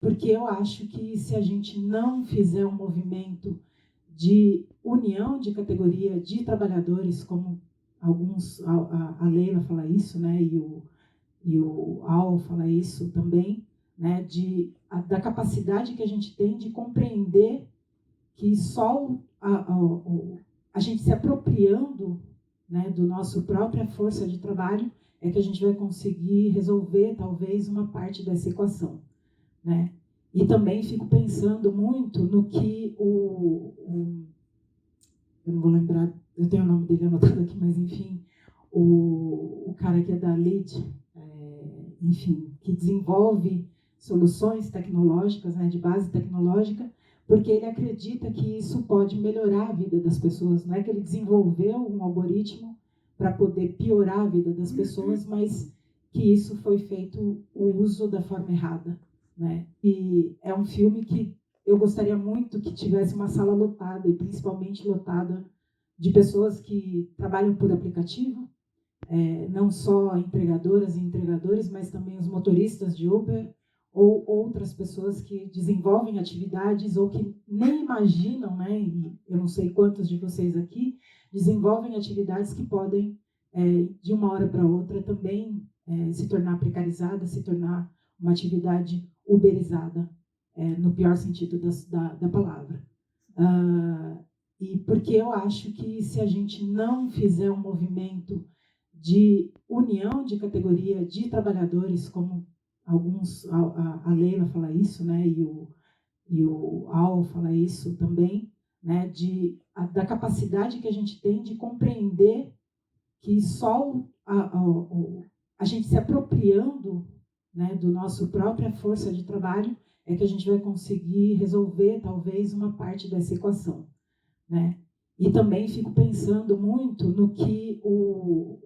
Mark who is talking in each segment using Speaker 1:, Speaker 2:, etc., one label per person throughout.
Speaker 1: porque eu acho que se a gente não fizer um movimento de união de categoria de trabalhadores, como a Leila fala isso, né, e o Al fala isso também, né, da capacidade que a gente tem de compreender que só a gente se apropriando, né, do nosso própria força de trabalho é que a gente vai conseguir resolver talvez uma parte dessa equação, né? E também fico pensando muito no que eu não vou lembrar, eu tenho o nome dele anotado aqui, mas enfim, o cara que é da LID, enfim, que desenvolve soluções tecnológicas, né, de base tecnológica, porque ele acredita que isso pode melhorar a vida das pessoas. Não é que ele desenvolveu um algoritmo para poder piorar a vida das pessoas, mas que isso foi feito o uso da forma errada, né? E é um filme que eu gostaria muito que tivesse uma sala lotada, e principalmente lotada de pessoas que trabalham por aplicativo, não só entregadoras e entregadores, mas também os motoristas de Uber ou outras pessoas que desenvolvem atividades ou que nem imaginam, né? E eu não sei quantos de vocês aqui desenvolvem atividades que podem, de uma hora para outra, também se tornar precarizada, se tornar uma atividade uberizada, no pior sentido da palavra. E porque eu acho que se a gente não fizer um movimento de união de categoria de trabalhadores, como a Leila fala isso, né, e o Al fala isso também, né, da capacidade que a gente tem de compreender que só a gente se apropriando, né, do nosso própria força de trabalho é que a gente vai conseguir resolver talvez uma parte dessa equação, né? E também fico pensando muito no que eu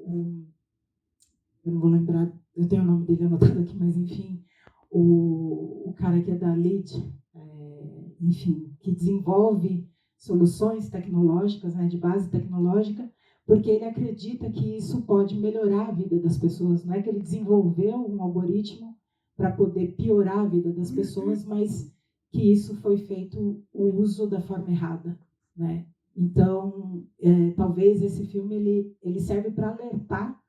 Speaker 1: não vou lembrar, eu tenho o nome dele anotado aqui, mas enfim, o cara que é da LID, enfim, que desenvolve soluções tecnológicas, né, de base tecnológica, porque ele acredita que isso pode melhorar a vida das pessoas. Não é que ele desenvolveu um algoritmo para poder piorar a vida das pessoas, mas que isso foi feito o uso da forma errada, né? Então, talvez esse filme ele serve para alertar,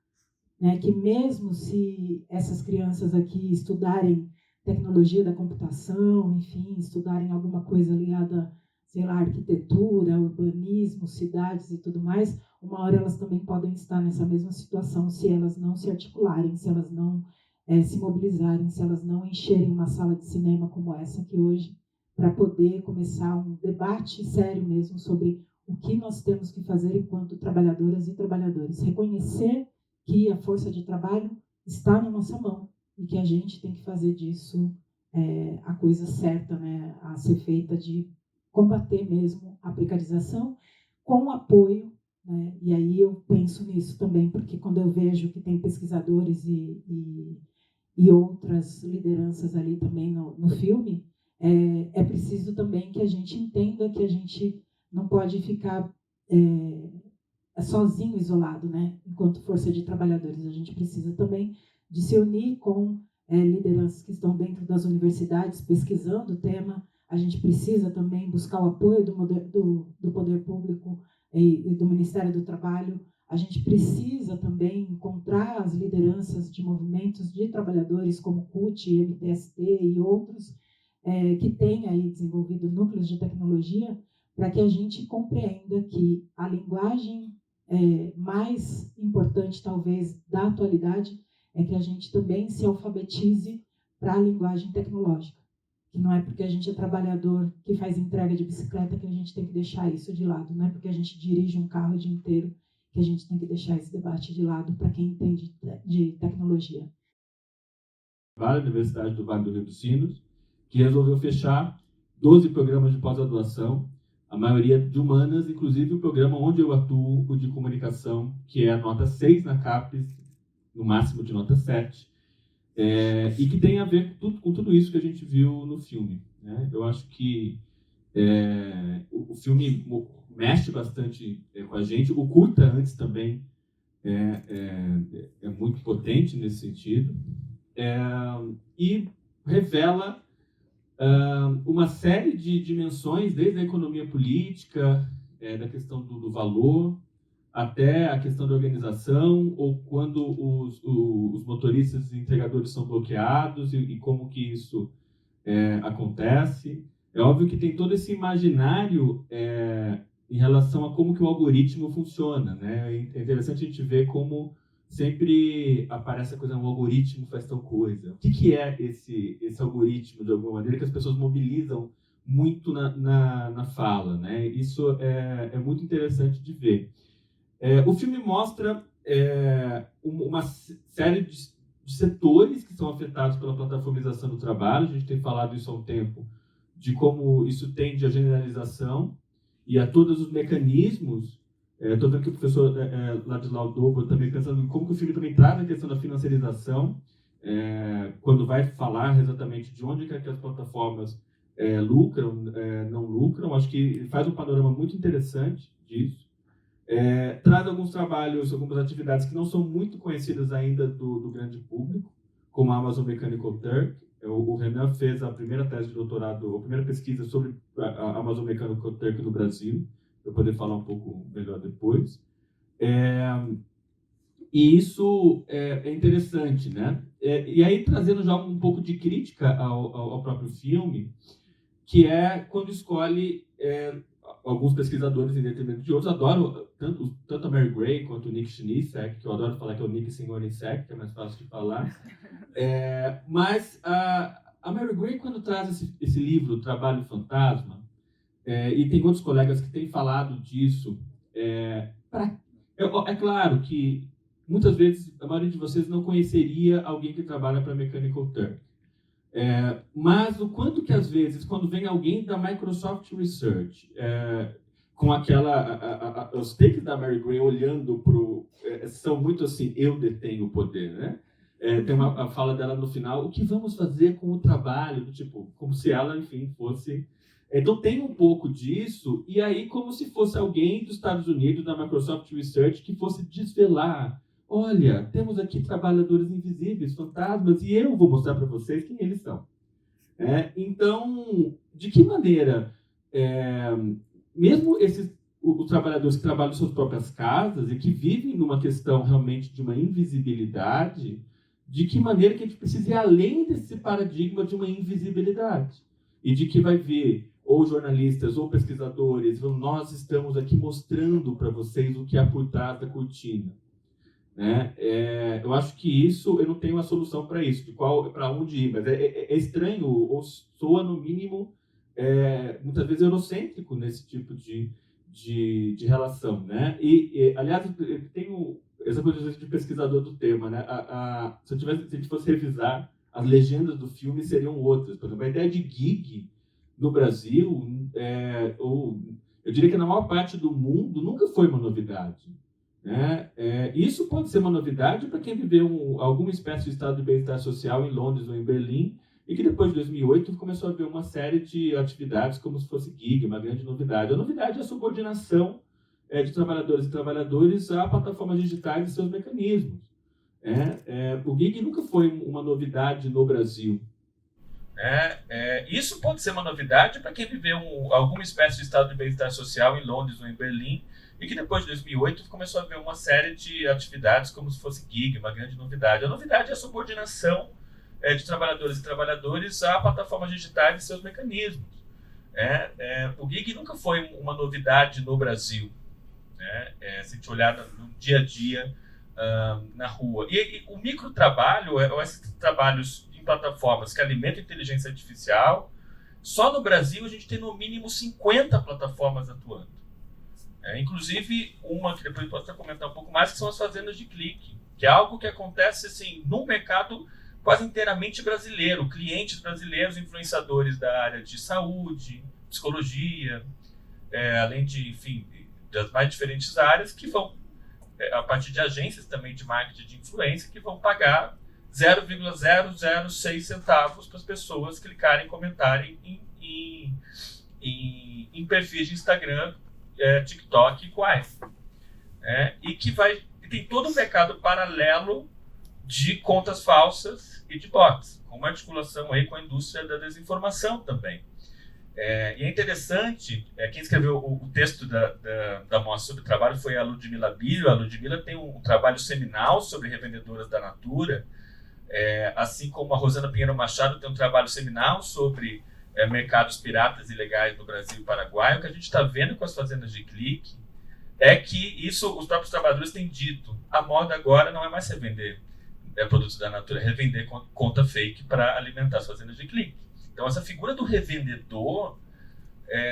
Speaker 1: né, que mesmo se essas crianças aqui estudarem tecnologia da computação, enfim, estudarem alguma coisa ligada, sei lá, arquitetura, urbanismo, cidades e tudo mais, uma hora elas também podem estar nessa mesma situação se elas não se articularem, se elas não se mobilizarem, se elas não encherem uma sala de cinema como essa aqui hoje, para poder começar um debate sério mesmo sobre o que nós temos que fazer enquanto trabalhadoras e trabalhadores. Reconhecer que a força de trabalho está na nossa mão e que a gente tem que fazer disso a coisa certa, né, a ser feita, de combater mesmo a precarização com apoio, né? E aí eu penso nisso também, porque quando eu vejo que tem pesquisadores e outras lideranças ali também no filme, é preciso também que a gente entenda que a gente não pode ficar sozinho, isolado, né? Enquanto força de trabalhadores, a gente precisa também de se unir com lideranças que estão dentro das universidades pesquisando o tema. A gente precisa também buscar o apoio do poder público e do Ministério do Trabalho. A gente precisa também encontrar as lideranças de movimentos de trabalhadores como CUT, MTST e outros que têm aí desenvolvido núcleos de tecnologia, para que a gente compreenda que a linguagem mais importante, talvez, da atualidade é que a gente também se alfabetize para a linguagem tecnológica. Que não é porque a gente é trabalhador que faz entrega de bicicleta que a gente tem que deixar isso de lado. Não é porque a gente dirige um carro o dia inteiro que a gente tem que deixar esse debate de lado para quem entende de tecnologia.
Speaker 2: A Universidade do Vale do Rio dos Sinos, que resolveu fechar 12 programas de pós-graduação, a maioria de humanas, inclusive o programa onde eu atuo, o de comunicação, que é a nota 6 na CAPES, no máximo de nota 7, e que tem a ver com tudo isso que a gente viu no filme, né? Eu acho que o filme mexe bastante com a gente, o curta antes também é muito potente nesse sentido, e revela uma série de dimensões, desde a economia política, da questão do valor, até a questão da organização, ou quando os motoristas e entregadores são bloqueados e como que isso acontece. É óbvio que tem todo esse imaginário em relação a como que o algoritmo funciona, né? É interessante a gente ver como sempre aparece a coisa, um algoritmo faz tal coisa. O que é esse algoritmo, de alguma maneira, que as pessoas mobilizam muito na fala, né? Isso é muito interessante de ver. O filme mostra uma série de setores que são afetados pela plataformização do trabalho. A gente tem falado isso há um tempo, de como isso tende à generalização e a todos os mecanismos. Estou vendo que o professor Ladislau Dovo também pensando em como que o filme também traz a questão da financiarização, quando vai falar exatamente de onde que as plataformas lucram, não lucram. Acho que ele faz um panorama muito interessante disso. Traz alguns trabalhos, algumas atividades que não são muito conhecidas ainda do grande público, como a Amazon Mechanical Turk. O Renan fez a primeira tese de doutorado, a primeira pesquisa sobre a Amazon Mechanical Turk no Brasil, para poder falar um pouco melhor depois. E isso é interessante, né? E aí, trazendo já um pouco de crítica ao próprio filme, que é quando escolhe alguns pesquisadores, em detrimento de outros. Adoro tanto a Mary Gray quanto o Nick Schneesek, que eu adoro falar que é o Nick Senhorisek, que é mais fácil de falar. Mas a Mary Gray, quando traz esse livro, Trabalho Fantasma, e tem outros colegas que têm falado disso, é claro que muitas vezes a maioria de vocês não conheceria alguém que trabalha para Mechanical Turk. Mas o quanto que às vezes, quando vem alguém da Microsoft Research, com os takes da Mary Gray olhando são muito assim, eu detenho o poder, né? Tem a fala dela no final, o que vamos fazer com o trabalho? Tipo, como se ela, enfim, fosse... Então tem um pouco disso, e aí como se fosse alguém dos Estados Unidos, da Microsoft Research, que fosse desvelar: olha, temos aqui trabalhadores invisíveis, fantasmas, e eu vou mostrar para vocês quem eles são. Então, de que maneira, mesmo os trabalhadores que trabalham em suas próprias casas e que vivem numa questão realmente de uma invisibilidade, de que maneira que a gente precisa ir além desse paradigma de uma invisibilidade? E de que vai ver ou jornalistas ou pesquisadores, nós estamos aqui mostrando para vocês o que há por trás da cortina. Eu acho que isso, eu não tenho a solução para isso, para onde ir, mas é estranho, ou soa no mínimo, muitas vezes eurocêntrico nesse tipo de relação, né? Aliás, eu tenho essa coisa de pesquisador do tema, né? Se a gente fosse revisar, as legendas do filme seriam outras. Por exemplo, a ideia de gig no Brasil, ou eu diria que na maior parte do mundo, nunca foi uma novidade. Isso pode ser uma novidade para quem viveu alguma espécie de estado de bem-estar social em Londres ou em Berlim, e que depois de 2008 começou a ver uma série de atividades como se fosse gig, uma grande novidade. A novidade é a subordinação de trabalhadores e trabalhadores a plataformas digitais e seus mecanismos. O gig nunca foi uma novidade no Brasil. Isso pode ser uma novidade para quem viveu alguma espécie de estado de bem-estar social em Londres ou em Berlim, e que depois de 2008 começou a ver uma série de atividades como se fosse gig, uma grande novidade. A novidade é a subordinação de trabalhadores e trabalhadores a plataformas digitais e seus mecanismos. O gig nunca foi uma novidade no Brasil, se a gente olhar no dia a dia na rua. E o microtrabalho, esses trabalhos em plataformas que alimentam a inteligência artificial, só no Brasil a gente tem no mínimo 50 plataformas atuando. Inclusive uma que depois posso comentar um pouco mais, que são as fazendas de clique, que é algo que acontece assim, num mercado quase inteiramente brasileiro, clientes brasileiros, influenciadores da área de saúde, psicologia, além de, enfim, das mais diferentes áreas, que vão, a partir de agências também de marketing de influência, que vão pagar 0,006 centavos para as pessoas clicarem e comentarem em perfis de Instagram, TikTok e Quai. E que tem todo um mercado paralelo
Speaker 3: de contas falsas e de bots, com uma articulação aí com a indústria da desinformação também. E é interessante, quem escreveu o texto da mostra sobre trabalho foi a Ludmila Bilho. A Ludmila tem um trabalho seminal sobre revendedoras da Natura, assim como a Rosana Pinheiro Machado tem um trabalho seminal sobre mercados piratas ilegais no Brasil e Paraguai. O que a gente está vendo com as fazendas de clique é que isso os próprios trabalhadores têm dito. A moda agora não é mais revender produtos da Natura, é revender conta fake para alimentar as fazendas de clique. Então, essa figura do revendedor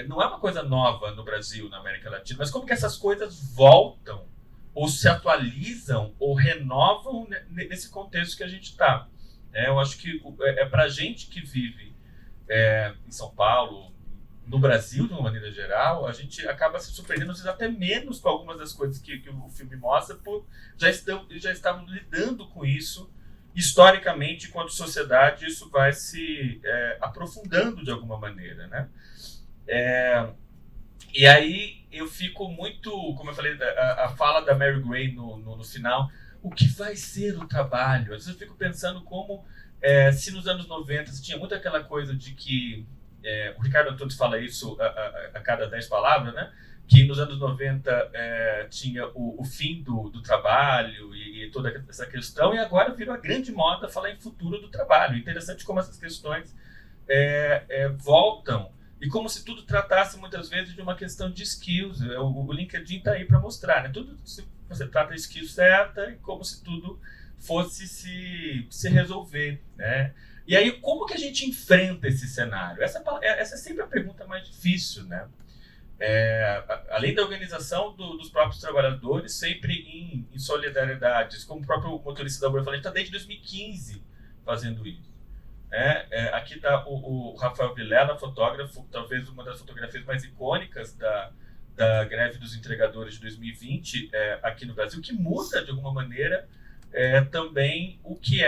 Speaker 3: não é uma coisa nova no Brasil, na América Latina, mas como que essas coisas voltam, ou se atualizam, ou renovam nesse contexto que a gente está. Eu acho que para a gente que vive em São Paulo, no Brasil, de uma maneira geral, a gente acaba se surpreendendo, às vezes até menos com algumas das coisas que o filme mostra, por já estavam lidando com isso historicamente, enquanto sociedade, isso vai se aprofundando de alguma maneira, né? E aí eu fico muito, como eu falei, a fala da Mary Gray no final, o que vai ser o trabalho? Às vezes eu fico pensando como, se nos anos 90 tinha muito aquela coisa de que, o Ricardo Antunes fala isso a cada 10 palavras, né? Que nos anos 90 tinha o fim do trabalho e toda essa questão, e agora virou a grande moda falar em futuro do trabalho. Interessante como essas questões voltam, e como se tudo tratasse muitas vezes de uma questão de skills. O LinkedIn está aí para mostrar, né? Tudo se você trata de skill certa, e como se tudo fosse se resolver, né? E aí, como que a gente enfrenta esse cenário? Essa é sempre a pergunta mais difícil, né? Além da organização dos próprios trabalhadores, sempre em solidariedades, como o próprio motorista da Uber falou, a gente está desde 2015 fazendo isso. Aqui está o Rafael Vilela, fotógrafo, talvez uma das fotografias mais icônicas da greve dos entregadores de 2020 aqui no Brasil, que muda de alguma maneira também o que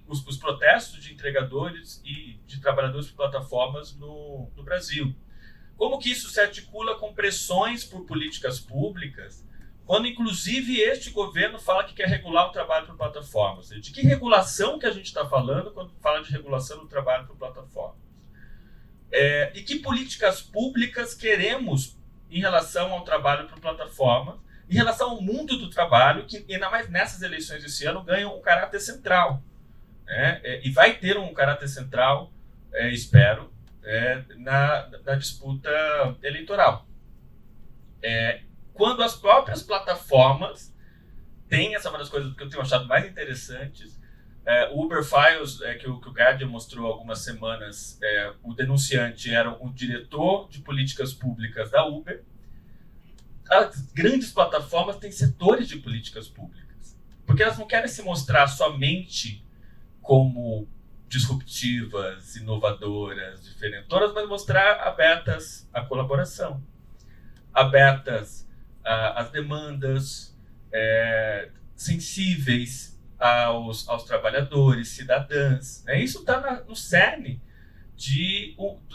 Speaker 3: os protestos de entregadores e de trabalhadores por plataformas no Brasil. Como que isso se articula com pressões por políticas públicas, quando inclusive este governo fala que quer regular o trabalho por plataformas? De que regulação que a gente está falando quando fala de regulação do trabalho por plataformas? E que políticas públicas queremos em relação ao trabalho por plataformas, em relação ao mundo do trabalho, que ainda mais nessas eleições desse ano ganham um caráter central, e vai ter um caráter central, espero, na disputa eleitoral. Quando as próprias plataformas têm, essa é uma das coisas que eu tenho achado mais interessantes, o Uber Files, que o Guardian mostrou há algumas semanas, o denunciante era um diretor de políticas públicas da Uber. As grandes plataformas têm setores de políticas públicas, porque elas não querem se mostrar somente como disruptivas, inovadoras, diferentoras, mas mostrar abertas à colaboração, abertas às demandas, sensíveis aos trabalhadores, cidadãs. Isso está no cerne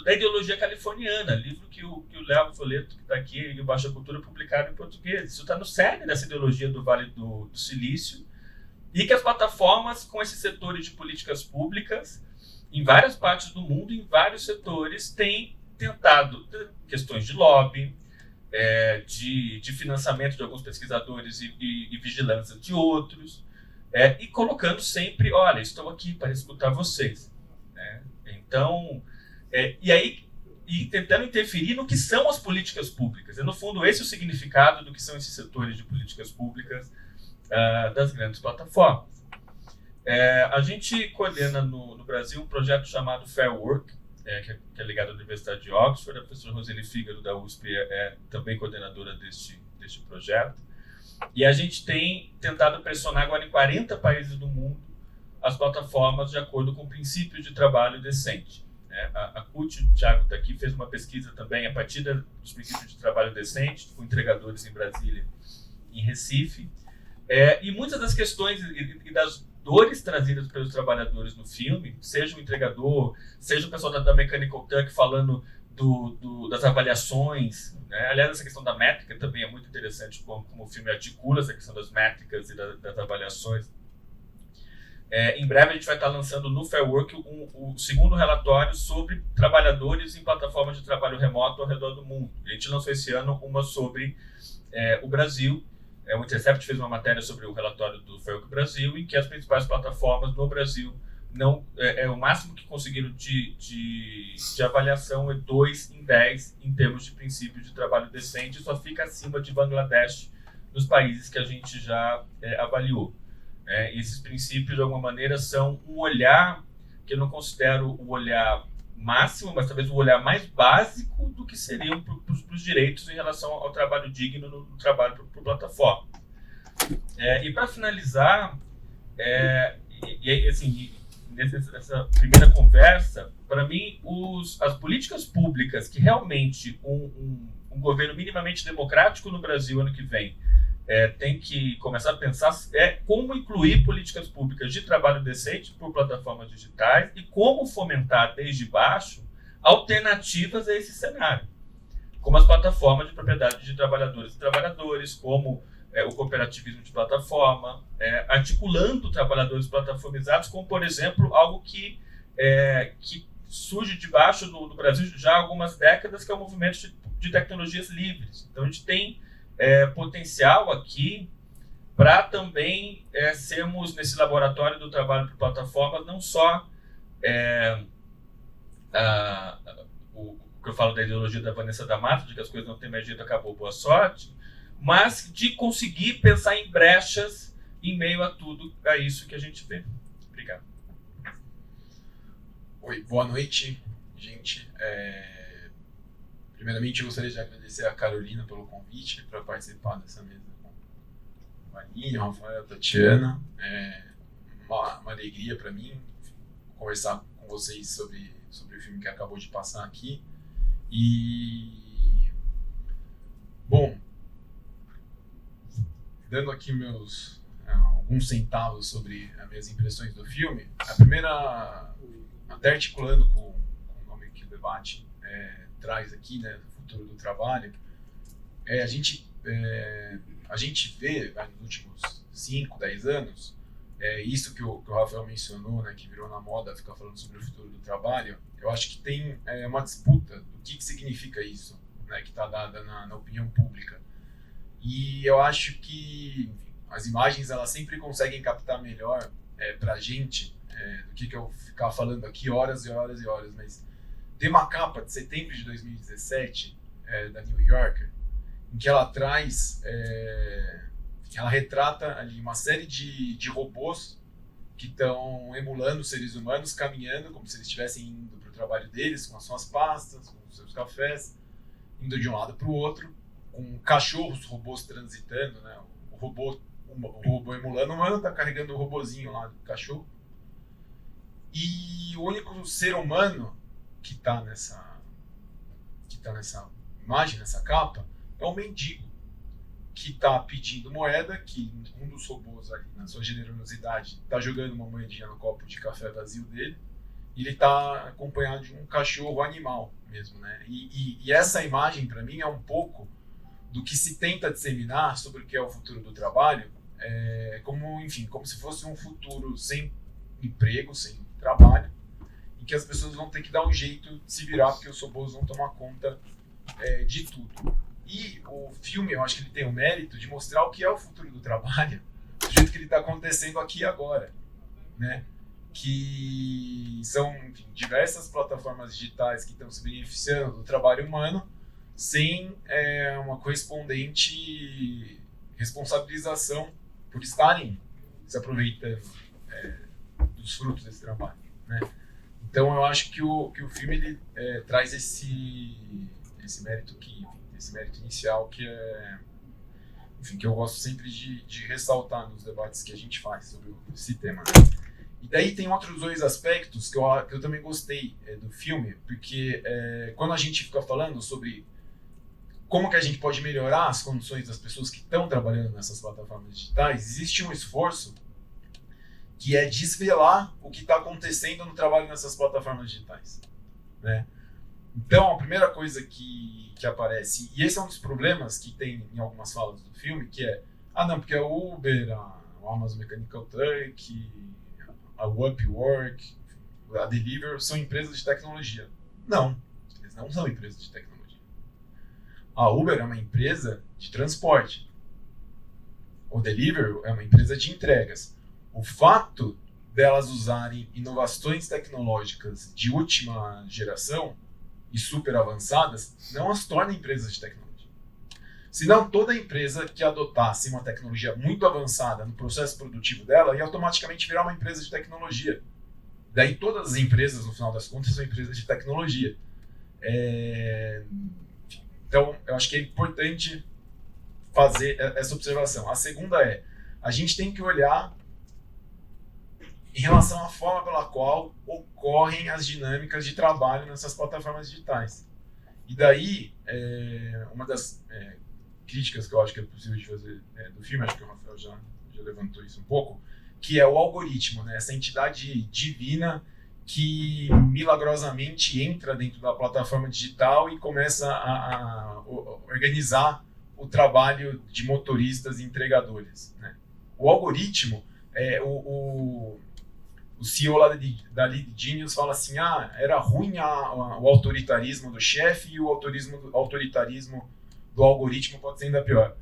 Speaker 3: da ideologia californiana, livro que o Léo Folleto, que está aqui, e o Baixa Cultura, publicaram em português. Isso está no cerne dessa ideologia do Vale do Silício, e que as plataformas, com esses setores de políticas públicas, em várias partes do mundo, em vários setores, têm tentado questões de lobby, de financiamento de alguns pesquisadores e vigilância de outros, e colocando sempre, olha, estou aqui para escutar vocês. Então, e tentando interferir no que são as políticas públicas. No fundo, esse é o significado do que são esses setores de políticas públicas das grandes plataformas. A gente coordena no Brasil um projeto chamado Fair Work, que é ligado à Universidade de Oxford. A professora Roseli Fígaro, da USP, é também coordenadora deste projeto. E a gente tem tentado pressionar agora em 40 países do mundo as plataformas de acordo com princípios de trabalho decente. A CUT, o Thiago está aqui, fez uma pesquisa também a partir dos princípios de trabalho decente, com entregadores em Brasília e em Recife. E muitas das questões e das dores trazidas pelos trabalhadores no filme, seja o entregador, seja o pessoal da Mechanical Turk falando das avaliações, né? Aliás, essa questão da métrica também é muito interessante, como o filme articula essa questão das métricas e das avaliações Em breve a gente vai estar lançando no Fair Work o segundo relatório sobre trabalhadores em plataformas de trabalho remoto ao redor do mundo. A gente lançou esse ano uma sobre o Brasil. O Intercept fez uma matéria sobre o relatório do Fair Work Brasil, em que as principais plataformas no Brasil não o máximo que conseguiram de avaliação é 2 em 10 em termos de princípios de trabalho decente, só fica acima de Bangladesh nos países que a gente já avaliou. Esses princípios, de alguma maneira, são um olhar que eu não considero o olhar máximo, mas talvez o olhar mais básico do que seriam para os direitos em relação ao trabalho digno no trabalho por plataforma. E para finalizar, assim, nessa primeira conversa, para mim, as políticas públicas que realmente um governo minimamente democrático no Brasil ano que vem tem que começar a pensar como incluir políticas públicas de trabalho decente por plataformas digitais e como fomentar desde baixo alternativas a esse cenário, como as plataformas de propriedade de trabalhadoras e trabalhadores, como o cooperativismo de plataforma, articulando trabalhadores plataformizados, como, por exemplo, algo que surge debaixo do Brasil já há algumas décadas, que é o movimento de tecnologias livres. Então, a gente tem potencial aqui para também sermos, nesse laboratório do trabalho por plataformas, não só o que eu falo da ideologia da Vanessa da Mata, de que as coisas não têm mais jeito, acabou, boa sorte, mas de conseguir pensar em brechas em meio a tudo isso que a gente vê. Obrigado.
Speaker 4: Oi, boa noite, gente. Primeiramente, eu gostaria de agradecer a Carolina pelo convite para participar dessa mesa com o Aline, o Rafael, a Tatiana. Uma alegria para mim conversar com vocês sobre o filme que acabou de passar aqui. E, bom, dando aqui alguns centavos sobre as minhas impressões do filme, a primeira, até articulando com o nome que o debate traz aqui, né, futuro do trabalho, a gente vê nos últimos 5, 10 anos, isso que o Rafael mencionou, né, que virou na moda ficar falando sobre o futuro do trabalho. Eu acho que tem uma disputa do que significa isso, né, que está dada na opinião pública. E eu acho que, enfim, as imagens elas sempre conseguem captar melhor para a gente do que eu ficar falando aqui horas e horas e horas, mas tem uma capa de setembro de 2017 da New Yorker, em que ela traz, ela retrata ali uma série de robôs que estão emulando seres humanos, caminhando como se eles estivessem indo para o trabalho deles, com as suas pastas, com os seus cafés, indo de um lado para o outro, com cachorros robôs transitando, né? O robô emulando o humano está carregando o robozinho lá do cachorro. E o único ser humano que está nessa imagem, nessa capa, é um mendigo que está pedindo moeda, que um dos robôs ali, na sua generosidade, está jogando uma moedinha no copo de café vazio dele, e ele está acompanhado de um cachorro animal mesmo, né? E essa imagem, para mim, é um pouco do que se tenta disseminar sobre o que é o futuro do trabalho, como se fosse um futuro sem emprego, sem trabalho, em que as pessoas vão ter que dar um jeito de se virar, porque os robôs vão tomar conta de tudo. E o filme, eu acho que ele tem o mérito de mostrar o que é o futuro do trabalho, do jeito que ele está acontecendo aqui e agora, né? Que são, enfim, diversas plataformas digitais que estão se beneficiando do trabalho humano sem uma correspondente responsabilização por estarem se aproveitando dos frutos desse trabalho, né? Então eu acho que o filme ele traz esse mérito esse mérito inicial que que eu gosto sempre de ressaltar nos debates que a gente faz sobre esse tema, né? E daí tem outros 2 aspectos que eu também gostei do filme, porque quando a gente fica falando sobre como que a gente pode melhorar as condições das pessoas que estão trabalhando nessas plataformas digitais, existe um esforço que é desvelar o que está acontecendo no trabalho nessas plataformas digitais, né? Então, a primeira coisa que aparece, e esse é um dos problemas que tem em algumas falas do filme, que porque a Uber, a Amazon Mechanical Turk, a Upwork, a Deliveroo são empresas de tecnologia. Não, eles não são empresas de tecnologia. A Uber é uma empresa de transporte. O Deliveroo é uma empresa de entregas. O fato delas usarem inovações tecnológicas de última geração e super avançadas não as torna empresas de tecnologia. Senão, toda empresa que adotasse uma tecnologia muito avançada no processo produtivo dela ia automaticamente virar uma empresa de tecnologia. Daí todas as empresas, no final das contas, são empresas de tecnologia. Então, eu acho que é importante fazer essa observação. A segunda é, a gente tem que olhar em relação à forma pela qual ocorrem as dinâmicas de trabalho nessas plataformas digitais. E daí, uma das críticas que eu acho que é possível de fazer do filme, acho que o Rafael já levantou isso um pouco, que é o algoritmo, né? Essa entidade divina que milagrosamente entra dentro da plataforma digital e começa a organizar o trabalho de motoristas e entregadores, né? O algoritmo, o CEO lá da Lead Genius fala assim, era ruim o autoritarismo do chefe e o autoritarismo do algoritmo pode ser ainda pior.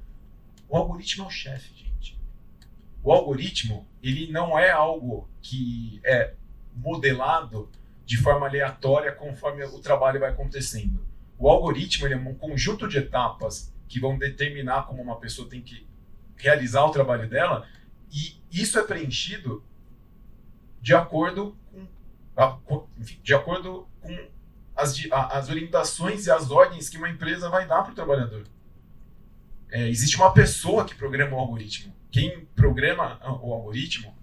Speaker 4: O algoritmo é o chefe, gente. O algoritmo, ele não é algo que é modelado de forma aleatória conforme o trabalho vai acontecendo. O algoritmo ele é um conjunto de etapas que vão determinar como uma pessoa tem que realizar o trabalho dela, e isso é preenchido de acordo com as orientações e as ordens que uma empresa vai dar para o trabalhador. Existe uma pessoa que programa o algoritmo. Quem programa o algoritmo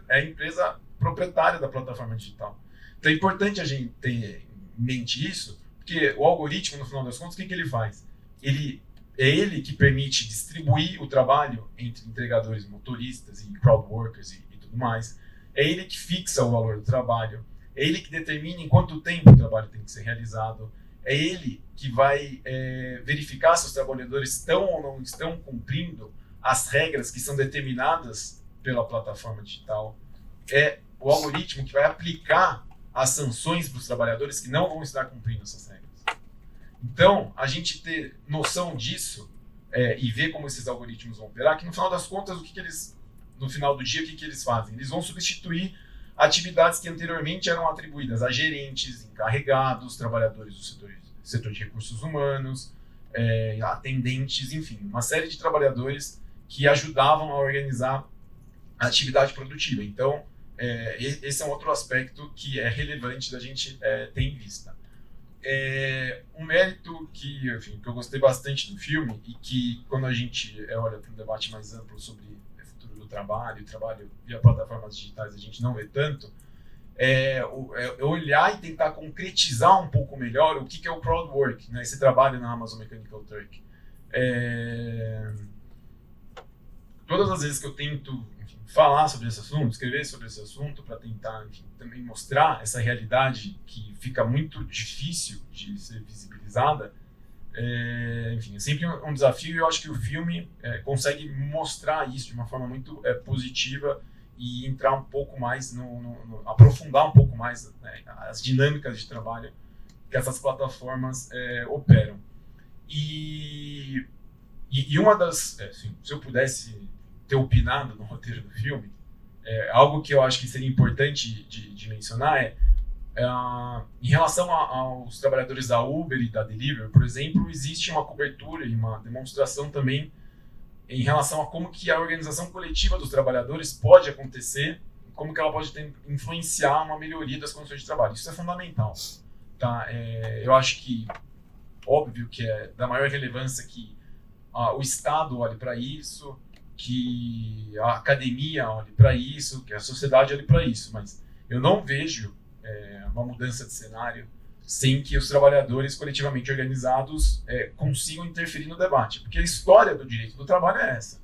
Speaker 4: é a empresa proprietária da plataforma digital. Então é importante a gente ter em mente isso, porque o algoritmo, no final das contas, o que ele faz? Ele que permite distribuir o trabalho entre entregadores, motoristas e crowdworkers e tudo mais. É ele que fixa o valor do trabalho. É ele que determina em quanto tempo o trabalho tem que ser realizado. É ele que vai verificar se os trabalhadores estão ou não estão cumprindo as regras que são determinadas pela plataforma digital. É o algoritmo que vai aplicar as sanções para os trabalhadores que não vão estar cumprindo essas regras. Então, a gente ter noção disso e ver como esses algoritmos vão operar, que no final das contas, no final do dia, o que eles fazem? Eles vão substituir atividades que anteriormente eram atribuídas a gerentes, encarregados, trabalhadores do setor de recursos humanos, atendentes, enfim, uma série de trabalhadores que ajudavam a organizar a atividade produtiva. Então, esse é um outro aspecto que é relevante da gente ter em vista. Um mérito que eu gostei bastante do filme e que, quando a gente olha para um debate mais amplo sobre o futuro do trabalho via plataformas digitais, a gente não vê tanto, olhar e tentar concretizar um pouco melhor o que é o crowdwork, né? Esse trabalho na Amazon Mechanical Turk. Todas as vezes que eu tento falar sobre esse assunto, escrever sobre esse assunto, para tentar também mostrar essa realidade que fica muito difícil de ser visibilizada, é sempre um desafio, e eu acho que o filme consegue mostrar isso de uma forma muito positiva e entrar um pouco mais, aprofundar um pouco mais, né, as dinâmicas de trabalho que essas plataformas operam. E uma das... se eu pudesse ter opinado no roteiro do filme, algo que eu acho que seria importante de mencionar em relação aos trabalhadores da Uber e da Deliveroo, por exemplo, existe uma cobertura e uma demonstração também em relação a como que a organização coletiva dos trabalhadores pode acontecer, como que ela pode influenciar uma melhoria das condições de trabalho. Isso é fundamental. Tá? Eu acho que, óbvio que é da maior relevância que o Estado olhe para isso, que a academia olhe para isso, que a sociedade olhe para isso, mas eu não vejo uma mudança de cenário sem que os trabalhadores coletivamente organizados consigam interferir no debate, porque a história do direito do trabalho é essa.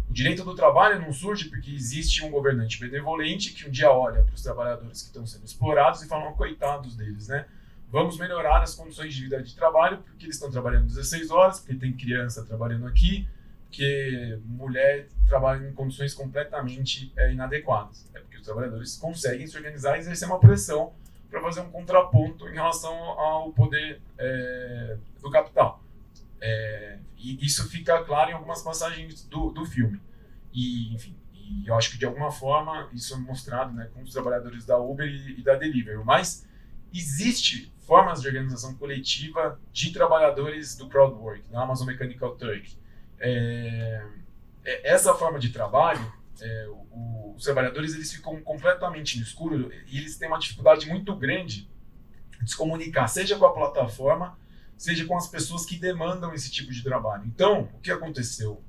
Speaker 4: O direito do trabalho não surge porque existe um governante benevolente que um dia olha para os trabalhadores que estão sendo explorados e fala, coitados deles, né? Vamos melhorar as condições de vida de trabalho porque eles estão trabalhando 16 horas, porque tem criança trabalhando aqui, que mulher trabalha em condições completamente inadequadas. Porque os trabalhadores conseguem se organizar e exercer uma pressão para fazer um contraponto em relação ao poder do capital. E isso fica claro em algumas passagens do filme. E, enfim, eu acho que de alguma forma isso é mostrado, né, com os trabalhadores da Uber e da Deliveroo. Mas existe formas de organização coletiva de trabalhadores do crowdwork, da Amazon Mechanical Turk. Essa forma de trabalho, os trabalhadores eles ficam completamente no escuro e eles têm uma dificuldade muito grande de se comunicar, seja com a plataforma, seja com as pessoas que demandam esse tipo de trabalho. Então, o que aconteceu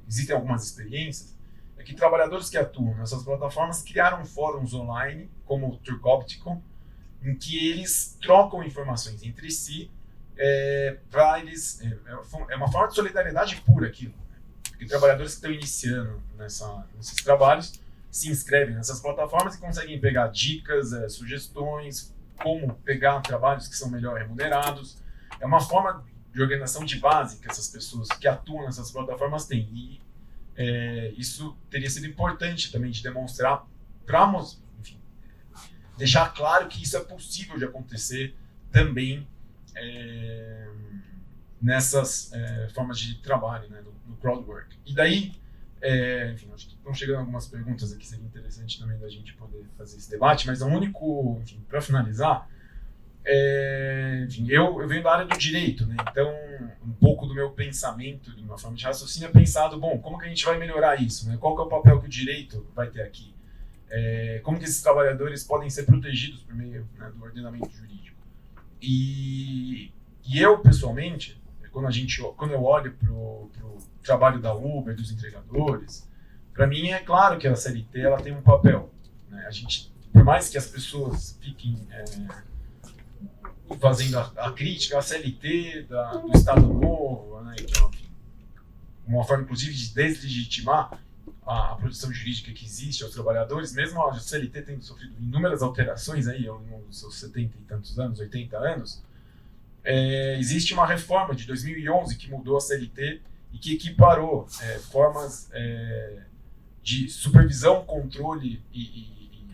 Speaker 4: existem algumas experiências, é que trabalhadores que atuam nessas plataformas criaram fóruns online, como o Turkopticon, em que eles trocam informações entre si, para eles... É uma forma de solidariedade pura aquilo, né? Porque trabalhadores que estão iniciando nesses trabalhos se inscrevem nessas plataformas e conseguem pegar dicas, sugestões, como pegar trabalhos que são melhor remunerados. É uma forma de organização de base que essas pessoas que atuam nessas plataformas têm. E isso teria sido importante também de demonstrar para, enfim, deixar claro que isso é possível de acontecer também nessas formas de trabalho, né, no crowdwork. E daí, enfim, acho que estão chegando algumas perguntas aqui, seria interessante também da gente poder fazer esse debate, mas o único, enfim, para finalizar, enfim, eu venho da área do direito, né? Então um pouco do meu pensamento, de uma forma de raciocínio, é pensado, bom, como que a gente vai melhorar isso, né? Qual que é o papel que o direito vai ter aqui? Como que esses trabalhadores podem ser protegidos por meio, né, do ordenamento jurídico? E eu, pessoalmente, quando eu olho para o trabalho da Uber, dos entregadores, para mim é claro que a CLT ela tem um papel, né? A gente, por mais que as pessoas fiquem fazendo a crítica à CLT do Estado Novo, né, que é uma forma, inclusive, de deslegitimar a produção jurídica que existe aos trabalhadores, mesmo a CLT tendo sofrido inúmeras alterações aí ao longo dos seus 70 e tantos anos, 80 anos, existe uma reforma de 2011 que mudou a CLT e que equiparou formas de supervisão, controle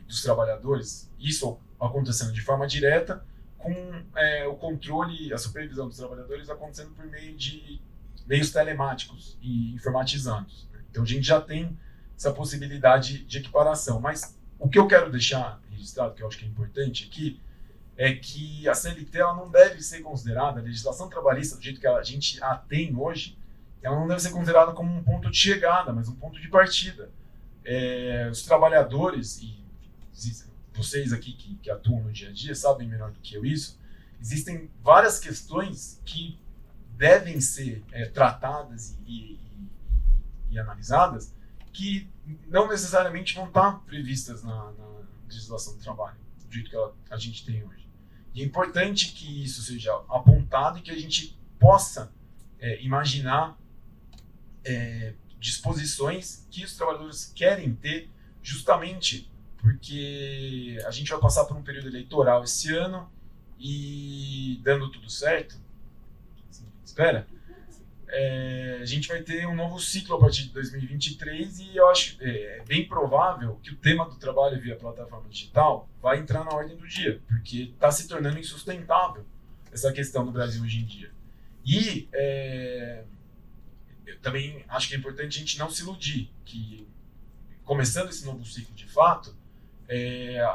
Speaker 4: dos trabalhadores, isso acontecendo de forma direta, com o controle, a supervisão dos trabalhadores acontecendo por meio de meios telemáticos e informatizados. Então a gente já tem essa possibilidade de equiparação. Mas o que eu quero deixar registrado, que eu acho que é importante aqui, é que a CLT ela não deve ser considerada, a legislação trabalhista do jeito que a gente a tem hoje, ela não deve ser considerada como um ponto de chegada, mas um ponto de partida. Os trabalhadores, e vocês aqui que atuam no dia a dia sabem melhor do que eu isso, existem várias questões que devem ser tratadas e analisadas que não necessariamente vão estar previstas na legislação do trabalho, do jeito que a gente tem hoje. E é importante que isso seja apontado e que a gente possa imaginar disposições que os trabalhadores querem ter, justamente porque a gente vai passar por um período eleitoral esse ano e, dando tudo certo, assim, espera, a gente vai ter um novo ciclo a partir de 2023 e eu acho bem provável que o tema do trabalho via plataforma digital vai entrar na ordem do dia, porque está se tornando insustentável essa questão no Brasil hoje em dia. E eu também acho que é importante a gente não se iludir que, começando esse novo ciclo de fato,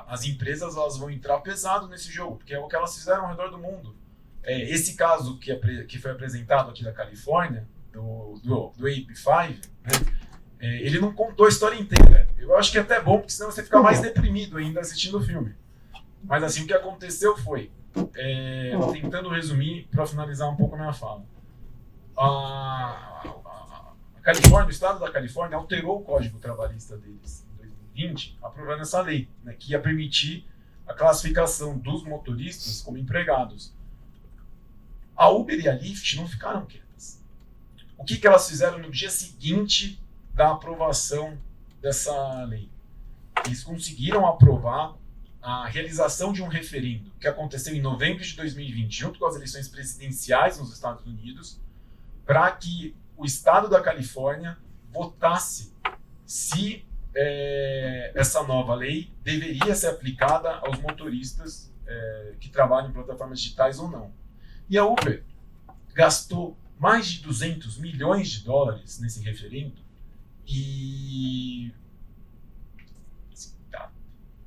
Speaker 4: as empresas elas vão entrar pesado nesse jogo, porque é o que elas fizeram ao redor do mundo. Esse caso que foi apresentado aqui da Califórnia, do AB5, né, ele não contou a história inteira. Eu acho que é até bom, porque senão você fica mais deprimido ainda assistindo o filme. Mas assim, o que aconteceu foi, tentando resumir para finalizar um pouco a minha fala, a Califórnia, o estado da Califórnia alterou o código trabalhista deles em 2020, aprovando essa lei, né, que ia permitir a classificação dos motoristas como empregados. A Uber e a Lyft não ficaram quietas. O que elas fizeram no dia seguinte da aprovação dessa lei? Eles conseguiram aprovar a realização de um referendo que aconteceu em novembro de 2020, junto com as eleições presidenciais nos Estados Unidos, para que o estado da Califórnia votasse se essa nova lei deveria ser aplicada aos motoristas que trabalham em plataformas digitais ou não. E a Uber gastou mais de 200 milhões de dólares nesse referendo e,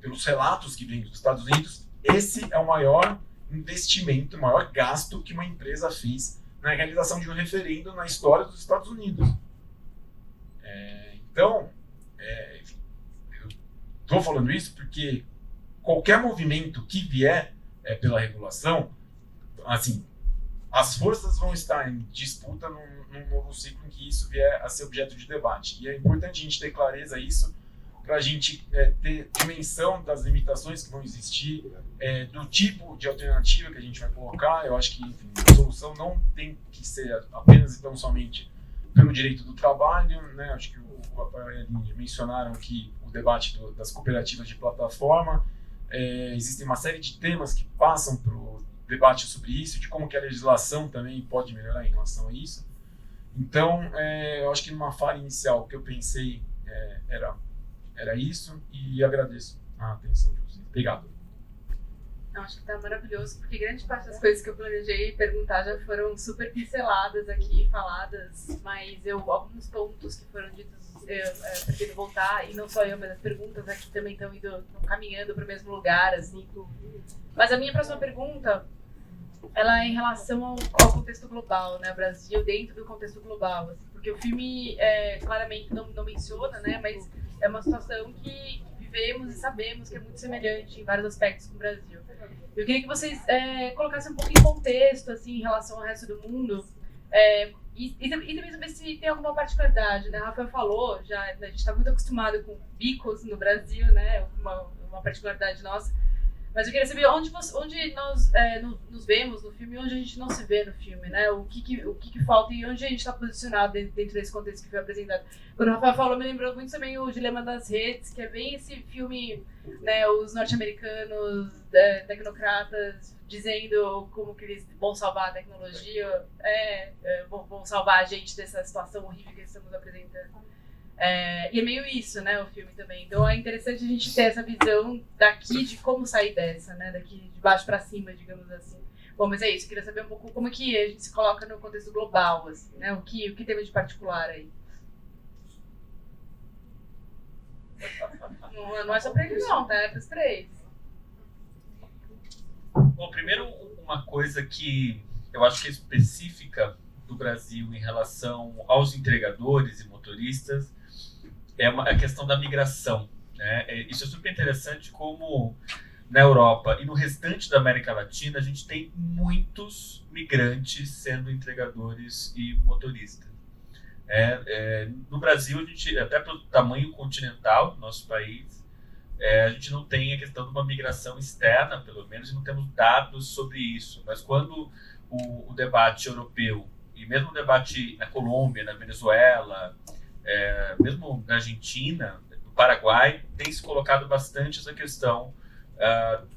Speaker 4: pelos relatos que vêm dos Estados Unidos, esse é o maior investimento, o maior gasto que uma empresa fez na realização de um referendo na história dos Estados Unidos. Então, eu estou falando isso porque qualquer movimento que vier pela regulação, assim, as forças vão estar em disputa num novo ciclo em que isso vier a ser objeto de debate. E é importante a gente ter clareza isso para a gente ter dimensão das limitações que vão existir, do tipo de alternativa que a gente vai colocar. Eu acho que, enfim, a solução não tem que ser apenas e tão somente pelo direito do trabalho, né? Acho que o Rafael e a Aline mencionaram que o debate das cooperativas de plataforma, existem uma série de temas que passam para o debate sobre isso, de como que a legislação também pode melhorar em relação a isso. Então, eu acho que numa fala inicial o que eu pensei era isso, e agradeço a atenção de vocês. Obrigado.
Speaker 5: Eu acho que tá maravilhoso, porque grande parte das coisas que eu planejei perguntar já foram super pinceladas aqui, faladas, mas alguns pontos que foram ditos eu pretendo voltar, e não só eu, mas as perguntas aqui também estão caminhando para o mesmo lugar, assim. Mas a minha próxima pergunta, ela é em relação ao contexto global, né, o Brasil dentro do contexto global, assim, porque o filme claramente não menciona, né, mas é uma situação que vivemos e sabemos que é muito semelhante em vários aspectos com o Brasil. Eu queria que vocês colocassem um pouco em contexto, assim, em relação ao resto do mundo, e também saber se tem alguma particularidade, né? O Rafael falou, já, a gente está muito acostumado com bicos no Brasil, né? Uma particularidade nossa. Mas eu queria saber onde nós nos vemos no filme e onde a gente não se vê no filme, né? O que falta e onde a gente está posicionado dentro desse contexto que foi apresentado. Quando o Rafael falou, me lembrou muito também o Dilema das Redes, que é bem esse filme, né? Os norte-americanos, tecnocratas, dizendo como que eles vão salvar a tecnologia, vão salvar a gente dessa situação horrível que estamos apresentando. E é meio isso, né, o filme também. Então é interessante a gente ter essa visão daqui de como sair dessa, né, daqui de baixo para cima, digamos assim. Bom, mas é isso, queria saber um pouco como que a gente se coloca no contexto global, assim, né, o que temos de particular aí. Não é só para eles não, tá, é para os três.
Speaker 3: Bom, primeiro uma coisa que eu acho que é específica do Brasil em relação aos entregadores e motoristas é a questão da migração, né? Isso é super interessante como na Europa e no restante da América Latina a gente tem muitos migrantes sendo entregadores e motoristas. No Brasil, a gente, até pelo tamanho continental do nosso país, a gente não tem a questão de uma migração externa, pelo menos, e não temos dados sobre isso. Mas quando o debate europeu e mesmo o debate na Colômbia, na Venezuela, mesmo na Argentina, no Paraguai, tem se colocado bastante essa questão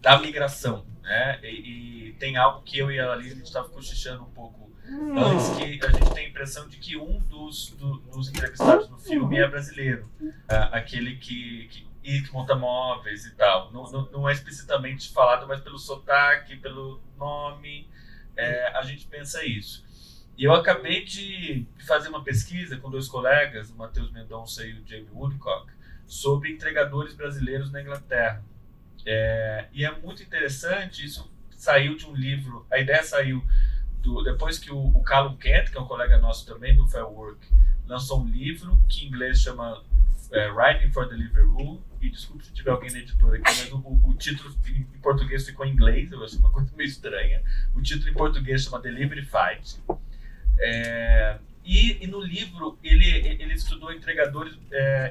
Speaker 3: da migração, né? E tem algo que eu e a Alice estava cochichando um pouco antes, que a gente tem a impressão de que um dos entrevistados no filme é brasileiro, aquele que monta móveis e tal. Não é explicitamente falado, mas pelo sotaque, pelo nome, a gente pensa isso. E eu acabei de fazer uma pesquisa com dois colegas, o Matheus Mendonça e o Jamie Woodcock, sobre entregadores brasileiros na Inglaterra. E é muito interessante, isso saiu de um livro, a ideia saiu depois que o Callum Kent, que é um colega nosso também do Fair Work, lançou um livro que em inglês chama Writing for Deliveroo, e desculpe se tiver alguém na editora aqui, mas o título em português ficou em inglês, eu achei uma coisa meio estranha. O título em português chama Delivery Fight. E no livro ele estudou entregadores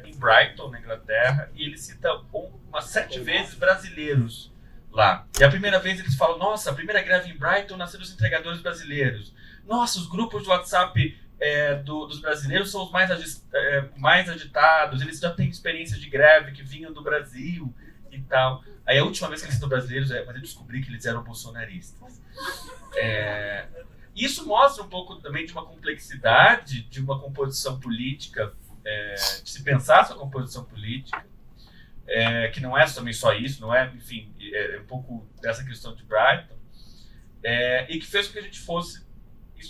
Speaker 3: em Brighton, na Inglaterra, e ele cita umas 7 vezes brasileiros lá. E a primeira vez eles falam, nossa, a primeira greve em Brighton nasceu dos entregadores brasileiros. Nossa, os grupos de WhatsApp dos brasileiros são os mais agitados, eles já têm experiência de greve que vinham do Brasil e tal. Aí a última vez que eles citam brasileiros mas eu descobri que eles eram bolsonaristas. Isso mostra um pouco também de uma complexidade, de uma composição política de se pensar sua composição política, que não é também só isso, não é, enfim, um pouco dessa questão de Brighton, e que fez com que a gente fosse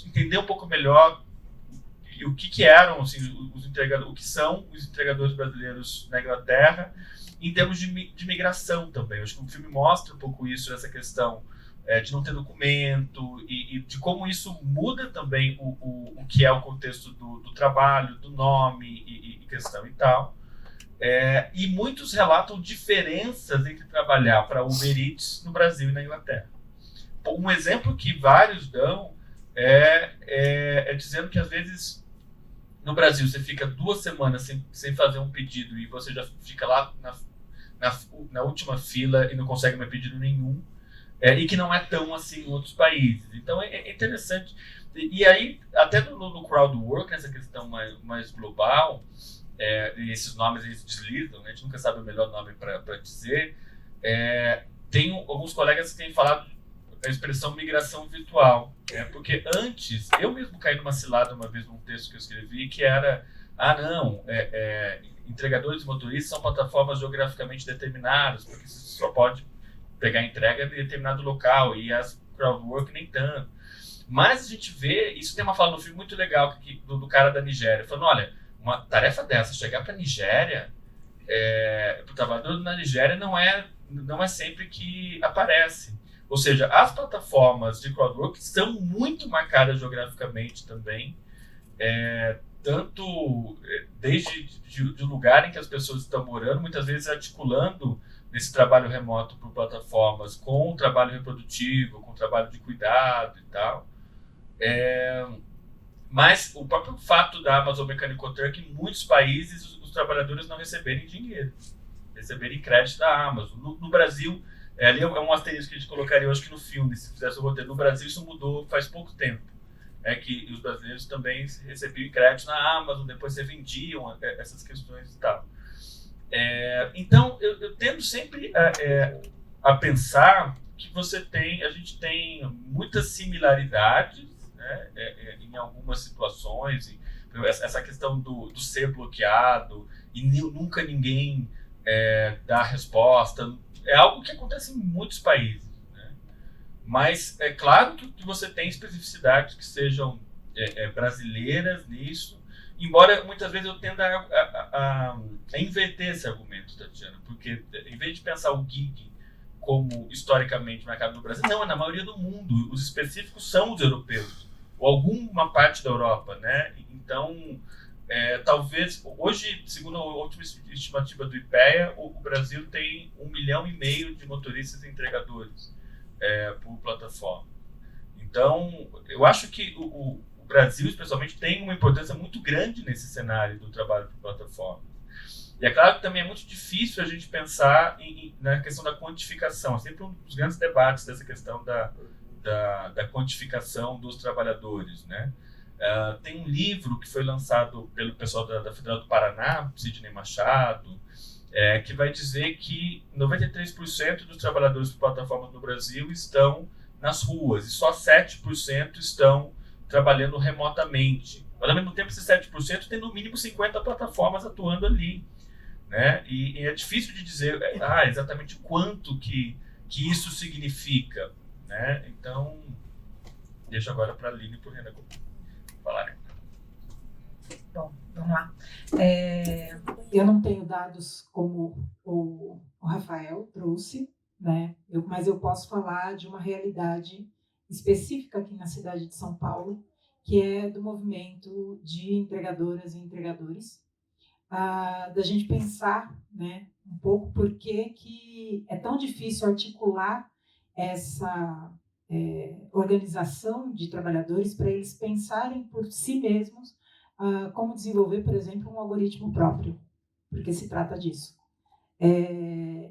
Speaker 3: entender um pouco melhor o que eram assim, os entregadores, o que são os entregadores brasileiros na Inglaterra, em termos de migração também. Eu acho que o filme mostra um pouco isso, essa questão de não ter documento e de como isso muda também o que é o contexto do trabalho, do nome e questão e tal. E muitos relatam diferenças entre trabalhar para Uber Eats no Brasil e na Inglaterra. Um exemplo que vários dão é dizendo que às vezes no Brasil você fica 2 semanas sem fazer um pedido e você já fica lá na última fila e não consegue mais pedido nenhum, e que não é tão assim em outros países. Então é interessante. E aí, até no crowd work, nessa questão mais global, e esses nomes eles deslizam, né? A gente nunca sabe o melhor nome para dizer. Tem alguns colegas que têm falado a expressão migração virtual. Porque antes, eu mesmo caí numa cilada uma vez num texto que eu escrevi, que era, entregadores e motoristas são plataformas geograficamente determinadas, porque você só pode pegar entrega em determinado local, e as crowdwork nem tanto. Mas a gente vê, isso tem uma fala no filme muito legal do cara da Nigéria, falando, olha, uma tarefa dessa, chegar para a Nigéria, para o trabalhador na Nigéria não é sempre que aparece. Ou seja, as plataformas de crowdwork são muito marcadas geograficamente também, tanto desde o lugar em que as pessoas estão morando, muitas vezes articulando nesse trabalho remoto por plataformas com o trabalho reprodutivo, com o trabalho de cuidado e tal. Mas o próprio fato da Amazon Mechanical Turk, em muitos países, os trabalhadores não receberem dinheiro, receberem crédito da Amazon. No Brasil, ali é um asterisco que a gente colocaria, eu acho que no filme, se fizesse o roteiro. No Brasil isso mudou faz pouco tempo. Que os brasileiros também recebiam crédito na Amazon, depois se vendiam essas questões e tal. Então, eu tendo sempre a pensar que a gente tem muitas similaridades, né, em algumas situações, essa questão do ser bloqueado e nunca ninguém dá resposta, é algo que acontece em muitos países, né? Mas é claro que você tem especificidades que sejam brasileiras nisso, embora muitas vezes eu tenda a inverter esse argumento, Tatiana, porque em vez de pensar o gig como historicamente marcado no Brasil, não, é na maioria do mundo, os específicos são os europeus, ou alguma parte da Europa, né? Então, talvez, hoje, segundo a última estimativa do IPEA, o Brasil tem 1,5 milhão de motoristas e entregadores por plataforma. Então, eu acho que o Brasil, especialmente, tem uma importância muito grande nesse cenário do trabalho por plataforma. E é claro que também é muito difícil a gente pensar na questão da quantificação. É sempre um dos grandes debates dessa questão da quantificação dos trabalhadores, né? Tem um livro que foi lançado pelo pessoal da Federal do Paraná, Sidney Machado, que vai dizer que 93% dos trabalhadores por plataformas no Brasil estão nas ruas e só 7% estão trabalhando remotamente. Mas, ao mesmo tempo, esses 7% tem no mínimo 50 plataformas atuando ali, né? E é difícil de dizer exatamente quanto que isso significa, né? Então, deixo agora para a Aline e para o Renan falarem.
Speaker 1: Bom, vamos lá. Eu não tenho dados como o Rafael trouxe, né? Mas eu posso falar de uma realidade específica aqui na cidade de São Paulo, que é do movimento de entregadoras e entregadores, da gente pensar, né, um pouco por que é tão difícil articular essa organização de trabalhadores para eles pensarem por si mesmos como desenvolver, por exemplo, um algoritmo próprio, porque se trata disso.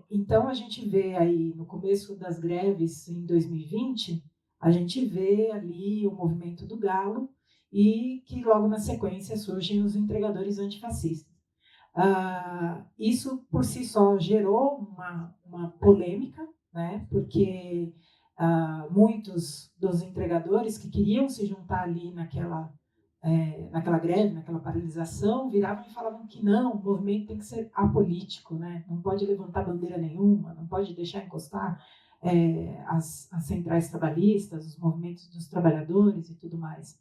Speaker 1: Então, a gente vê aí, no começo das greves, em 2020, a gente vê ali o movimento do Galo e que logo na sequência surgem os entregadores antifascistas. Isso, por si só, gerou uma polêmica, né? Porque muitos dos entregadores que queriam se juntar ali naquela naquela greve, naquela paralisação, viravam e falavam que não, o movimento tem que ser apolítico, né? Não pode levantar bandeira nenhuma, não pode deixar encostar as centrais trabalhistas, os movimentos dos trabalhadores e tudo mais.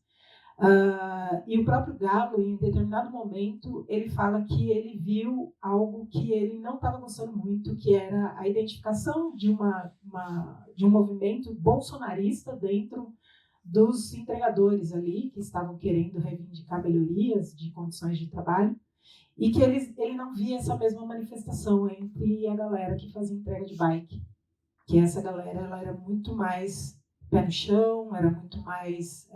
Speaker 1: E o próprio Galo, em determinado momento, ele fala que ele viu algo que ele não estava gostando muito, que era a identificação de um movimento bolsonarista dentro dos entregadores ali, que estavam querendo reivindicar melhorias de condições de trabalho, e que ele não via essa mesma manifestação entre a galera que fazia entrega de bike, que essa galera ela era muito mais pé no chão, era muito mais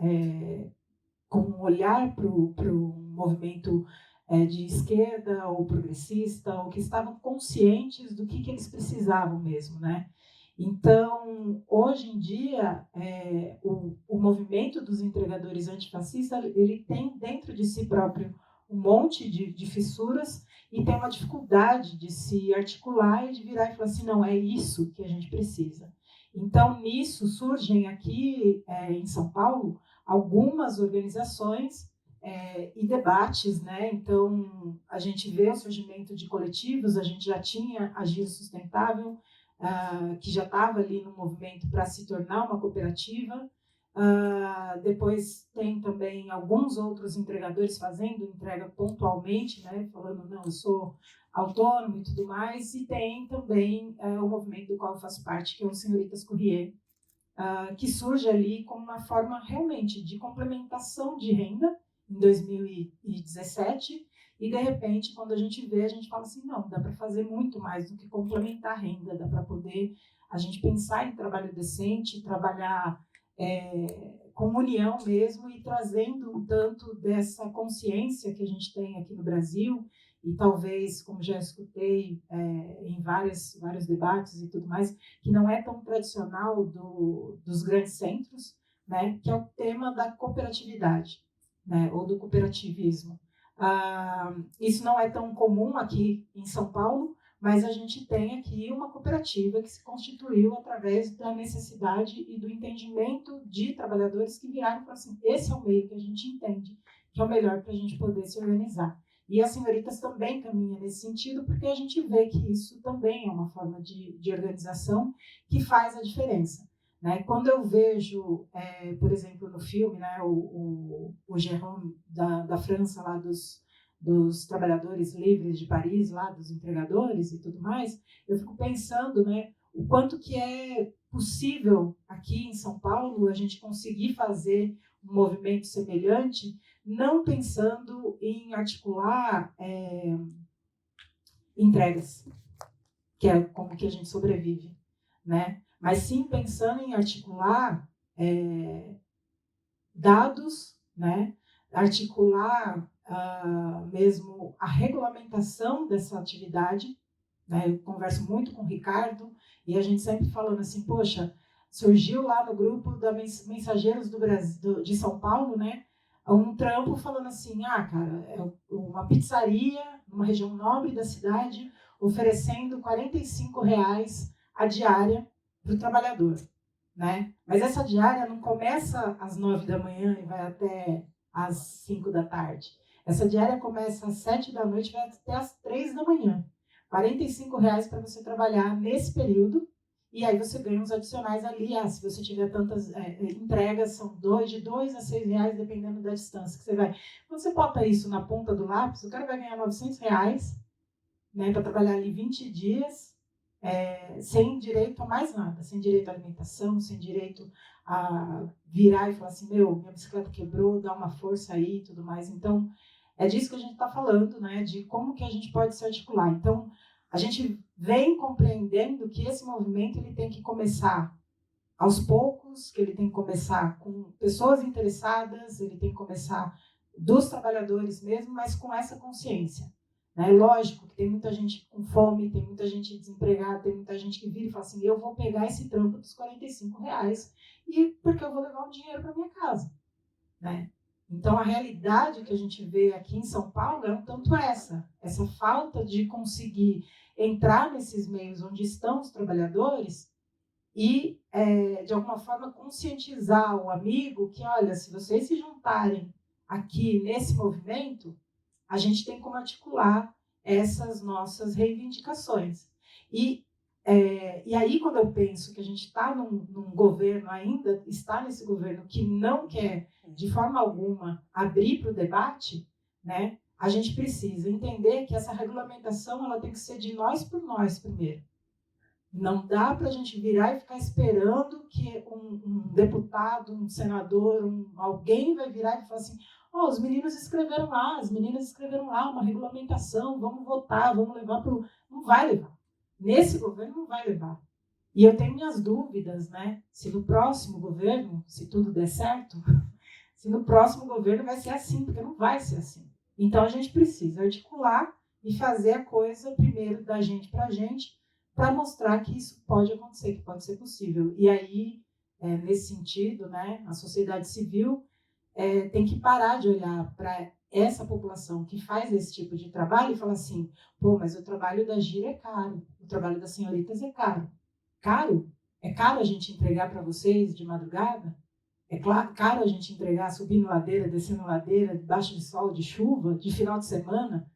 Speaker 1: com um olhar para o movimento de esquerda ou progressista, ou que estavam conscientes do que eles precisavam mesmo, né? Então, hoje em dia, o movimento dos entregadores antifascistas, ele tem dentro de si próprio um monte de fissuras e tem uma dificuldade de se articular e de virar e falar assim, não, é isso que a gente precisa. Então, nisso surgem aqui em São Paulo algumas organizações e debates, né? Então, a gente vê o surgimento de coletivos, a gente já tinha a Giro Sustentável, que já estava ali no movimento para se tornar uma cooperativa. Depois tem também alguns outros entregadores fazendo entrega pontualmente, né? Falando, não, eu sou autônomo e tudo mais. E tem também o movimento do qual eu faço parte, que é o Senhoritas Courrier, que surge ali como uma forma realmente de complementação de renda em 2017, e de repente, quando a gente vê, a gente fala assim, não, dá para fazer muito mais do que complementar a renda, dá para poder a gente pensar em trabalho decente, trabalhar com união mesmo e trazendo um tanto dessa consciência que a gente tem aqui no Brasil, e talvez, como já escutei em vários debates e tudo mais, que não é tão tradicional dos grandes centros, né, que é o tema da cooperatividade, né, ou do cooperativismo. Isso não é tão comum aqui em São Paulo, mas a gente tem aqui uma cooperativa que se constituiu através da necessidade e do entendimento de trabalhadores que viraram e falaram assim, esse é o meio que a gente entende, que é o melhor para a gente poder se organizar. E as Senhoritas também caminham nesse sentido, porque a gente vê que isso também é uma forma de organização que faz a diferença, né? Quando eu vejo, por exemplo, no filme, né, o Jérôme da França, lá dos trabalhadores livres de Paris, lá dos entregadores e tudo mais, eu fico pensando, né, o quanto que é possível aqui em São Paulo a gente conseguir fazer um movimento semelhante, não pensando em articular entregas, que é como que a gente sobrevive, né? Mas sim pensando em articular dados, né? Articular mesmo a regulamentação dessa atividade, né? Eu converso muito com o Ricardo e a gente sempre falando assim, poxa, surgiu lá no grupo da Mensageiros do Brasil, de São Paulo, né? Um trampo falando assim, cara, é uma pizzaria numa região nobre da cidade oferecendo R$45 a diária para o trabalhador, né? Mas essa diária não começa às 9 da manhã e vai até às 5 da tarde. Essa diária começa às 7 da noite e vai até às 3 da manhã. R$45 para você trabalhar nesse período, e aí você ganha uns adicionais ali. Se você tiver tantas entregas, são de R$2 a R$6, dependendo da distância que você vai. Quando você bota isso na ponta do lápis, o cara vai ganhar R$900, né, para trabalhar ali 20 dias, sem direito a mais nada, sem direito à alimentação, sem direito a virar e falar assim, minha bicicleta quebrou, dá uma força aí e tudo mais. Então, é disso que a gente está falando, né, de como que a gente pode se articular. Então, a gente vem compreendendo que esse movimento ele tem que começar aos poucos, que ele tem que começar com pessoas interessadas, ele tem que começar dos trabalhadores mesmo, mas com essa consciência. Né? Lógico que tem muita gente com fome, tem muita gente desempregada, tem muita gente que vira e fala assim, eu vou pegar esse trampo dos R$45 e porque eu vou levar um dinheiro para minha casa. Né? Então, a realidade que a gente vê aqui em São Paulo é um tanto essa falta de conseguir entrar nesses meios onde estão os trabalhadores e, de alguma forma, conscientizar o amigo que, olha, se vocês se juntarem aqui nesse movimento, a gente tem como articular essas nossas reivindicações. E aí, quando eu penso que a gente está num governo, ainda está nesse governo que não quer, de forma alguma, abrir para o debate, né, a gente precisa entender que essa regulamentação ela tem que ser de nós por nós primeiro. Não dá para a gente virar e ficar esperando que um deputado, um senador, alguém vai virar e falar assim: os meninos escreveram lá, as meninas escreveram lá uma regulamentação, vamos votar, vamos levar para o... Não vai levar. Nesse governo não vai levar. E eu tenho minhas dúvidas, né? Se no próximo governo, se tudo der certo, se no próximo governo vai ser assim, porque não vai ser assim. Então a gente precisa articular e fazer a coisa primeiro da gente para a gente, para mostrar que isso pode acontecer, que pode ser possível. E aí, nesse sentido, né, a sociedade civil tem que parar de olhar para essa população que faz esse tipo de trabalho e falar assim: pô, mas o trabalho da Gira é caro, o trabalho das senhoritas é caro. Caro? É caro a gente entregar para vocês de madrugada? É caro a gente entregar subindo ladeira, descendo ladeira, debaixo de sol, de chuva, de final de semana?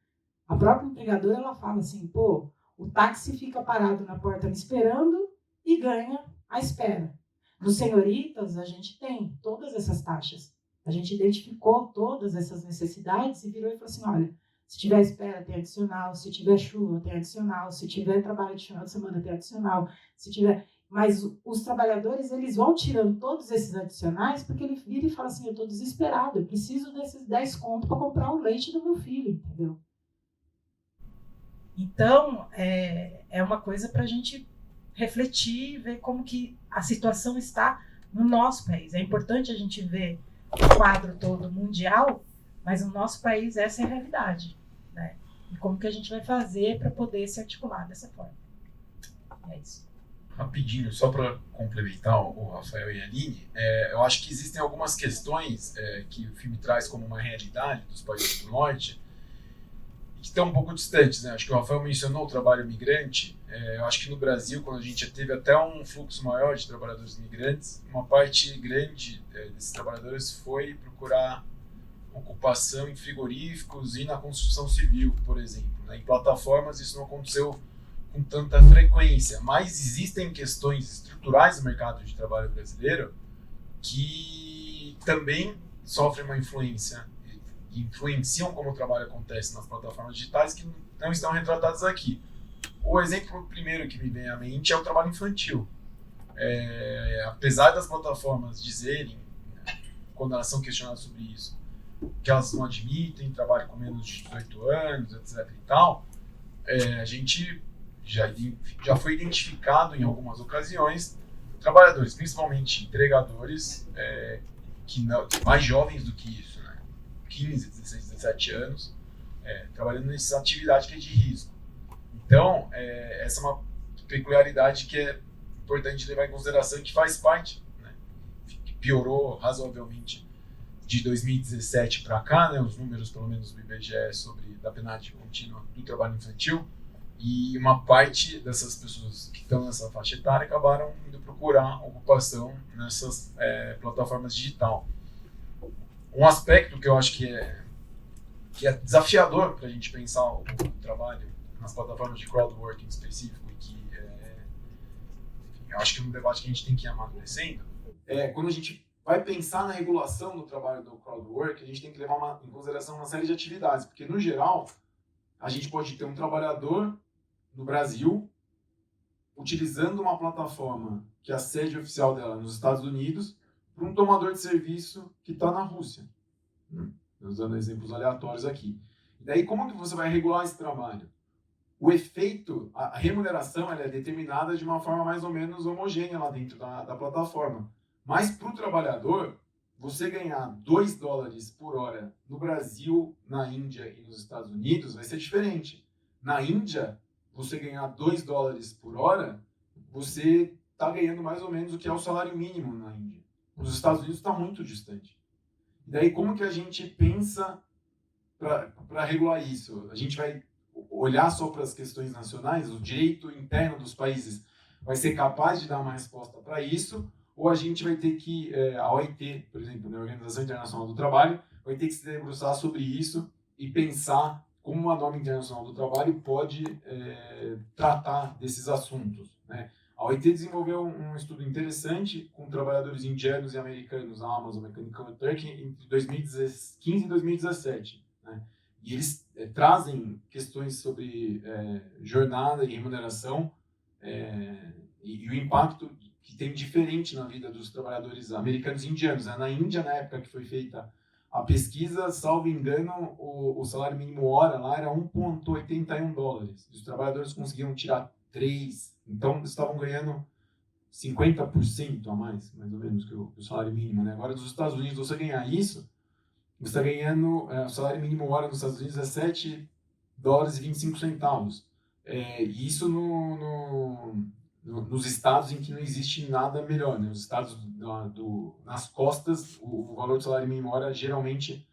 Speaker 1: A própria empregadora ela fala assim: pô, o táxi fica parado na porta me esperando e ganha a espera. Nos senhoritas, a gente tem todas essas taxas. A gente identificou todas essas necessidades e virou e falou assim: olha, se tiver espera, tem adicional. Se tiver chuva, tem adicional. Se tiver trabalho de final de semana, tem adicional. Se tiver... Mas os trabalhadores, eles vão tirando todos esses adicionais porque ele vira e fala assim: eu estou desesperado, eu preciso desses 10 contos para comprar o leite do meu filho, entendeu? Então, é uma coisa para a gente refletir e ver como que a situação está no nosso país. É importante a gente ver o quadro todo mundial, mas no nosso país essa é a realidade, né? E como que a gente vai fazer para poder se articular dessa forma. É isso.
Speaker 4: Rapidinho, só para complementar o Rafael e a Aline, eu acho que existem algumas questões que o filme traz como uma realidade dos países do Norte, que estão um pouco distantes, né? Acho que o Rafael mencionou o trabalho migrante. Eu acho que no Brasil, quando a gente teve até um fluxo maior de trabalhadores migrantes, uma parte grande desses trabalhadores foi procurar ocupação em frigoríficos e na construção civil, por exemplo, né? Em plataformas isso não aconteceu com tanta frequência, mas existem questões estruturais do mercado de trabalho brasileiro que também sofrem uma influência, influenciam como o trabalho acontece nas plataformas digitais, que não estão retratadas aqui. O exemplo primeiro que me vem à mente é o trabalho infantil. Apesar das plataformas dizerem, quando elas são questionadas sobre isso, que elas não admitem trabalho com menos de 18 anos, etc. e tal, a gente já foi identificado em algumas ocasiões trabalhadores, principalmente entregadores, mais jovens do que isso, 15, 16, 17 anos, trabalhando nessa atividade que é de risco. Então, essa é uma peculiaridade que é importante levar em consideração, que faz parte, né, que piorou razoavelmente de 2017 para cá, né, os números, pelo menos do IBGE, da PNAD contínua do trabalho infantil, e uma parte dessas pessoas que estão nessa faixa etária acabaram indo procurar ocupação nessas plataformas digitais. Um aspecto que eu acho que é desafiador para a gente pensar o trabalho nas plataformas de crowdworking específico, e que eu acho que é um debate que a gente tem que ir amadurecendo, quando a gente vai pensar na regulação do trabalho do crowdwork, a gente tem que levar em consideração uma série de atividades, porque no geral a gente pode ter um trabalhador no Brasil utilizando uma plataforma que é a sede oficial dela nos Estados Unidos, para um tomador de serviço que está na Rússia. Usando exemplos aleatórios aqui. E daí, como que você vai regular esse trabalho? O efeito, a remuneração, ela é determinada de uma forma mais ou menos homogênea lá dentro da plataforma. Mas para o trabalhador, você ganhar $2 por hora no Brasil, na Índia e nos Estados Unidos vai ser diferente. Na Índia, você ganhar $2 por hora, você está ganhando mais ou menos o que é o salário mínimo na Índia. Nos Estados Unidos está muito distante. E daí, como que a gente pensa para regular isso? A gente vai olhar só para as questões nacionais, o direito interno dos países vai ser capaz de dar uma resposta para isso, ou a gente vai ter que, a OIT, por exemplo, a Organização Internacional do Trabalho, vai ter que se debruçar sobre isso e pensar como a norma internacional do trabalho pode tratar desses assuntos, né? A OIT desenvolveu um estudo interessante com trabalhadores indianos e americanos na Amazon Mechanical Turk entre 2015 e 2017, né? E eles trazem questões sobre jornada e remuneração e o impacto que tem diferente na vida dos trabalhadores americanos e indianos. Na Índia, na época que foi feita a pesquisa, salvo engano, o salário mínimo hora lá era $1,81. Os trabalhadores conseguiam tirar 3, então eles estavam ganhando 50% a mais ou menos, que o salário mínimo, né? Agora, nos Estados Unidos, você ganhar isso, você está ganhando, o salário mínimo hora nos Estados Unidos é $7,25. E isso nos estados em que não existe nada melhor, né? Os estados nas costas, o valor do salário mínimo hora geralmente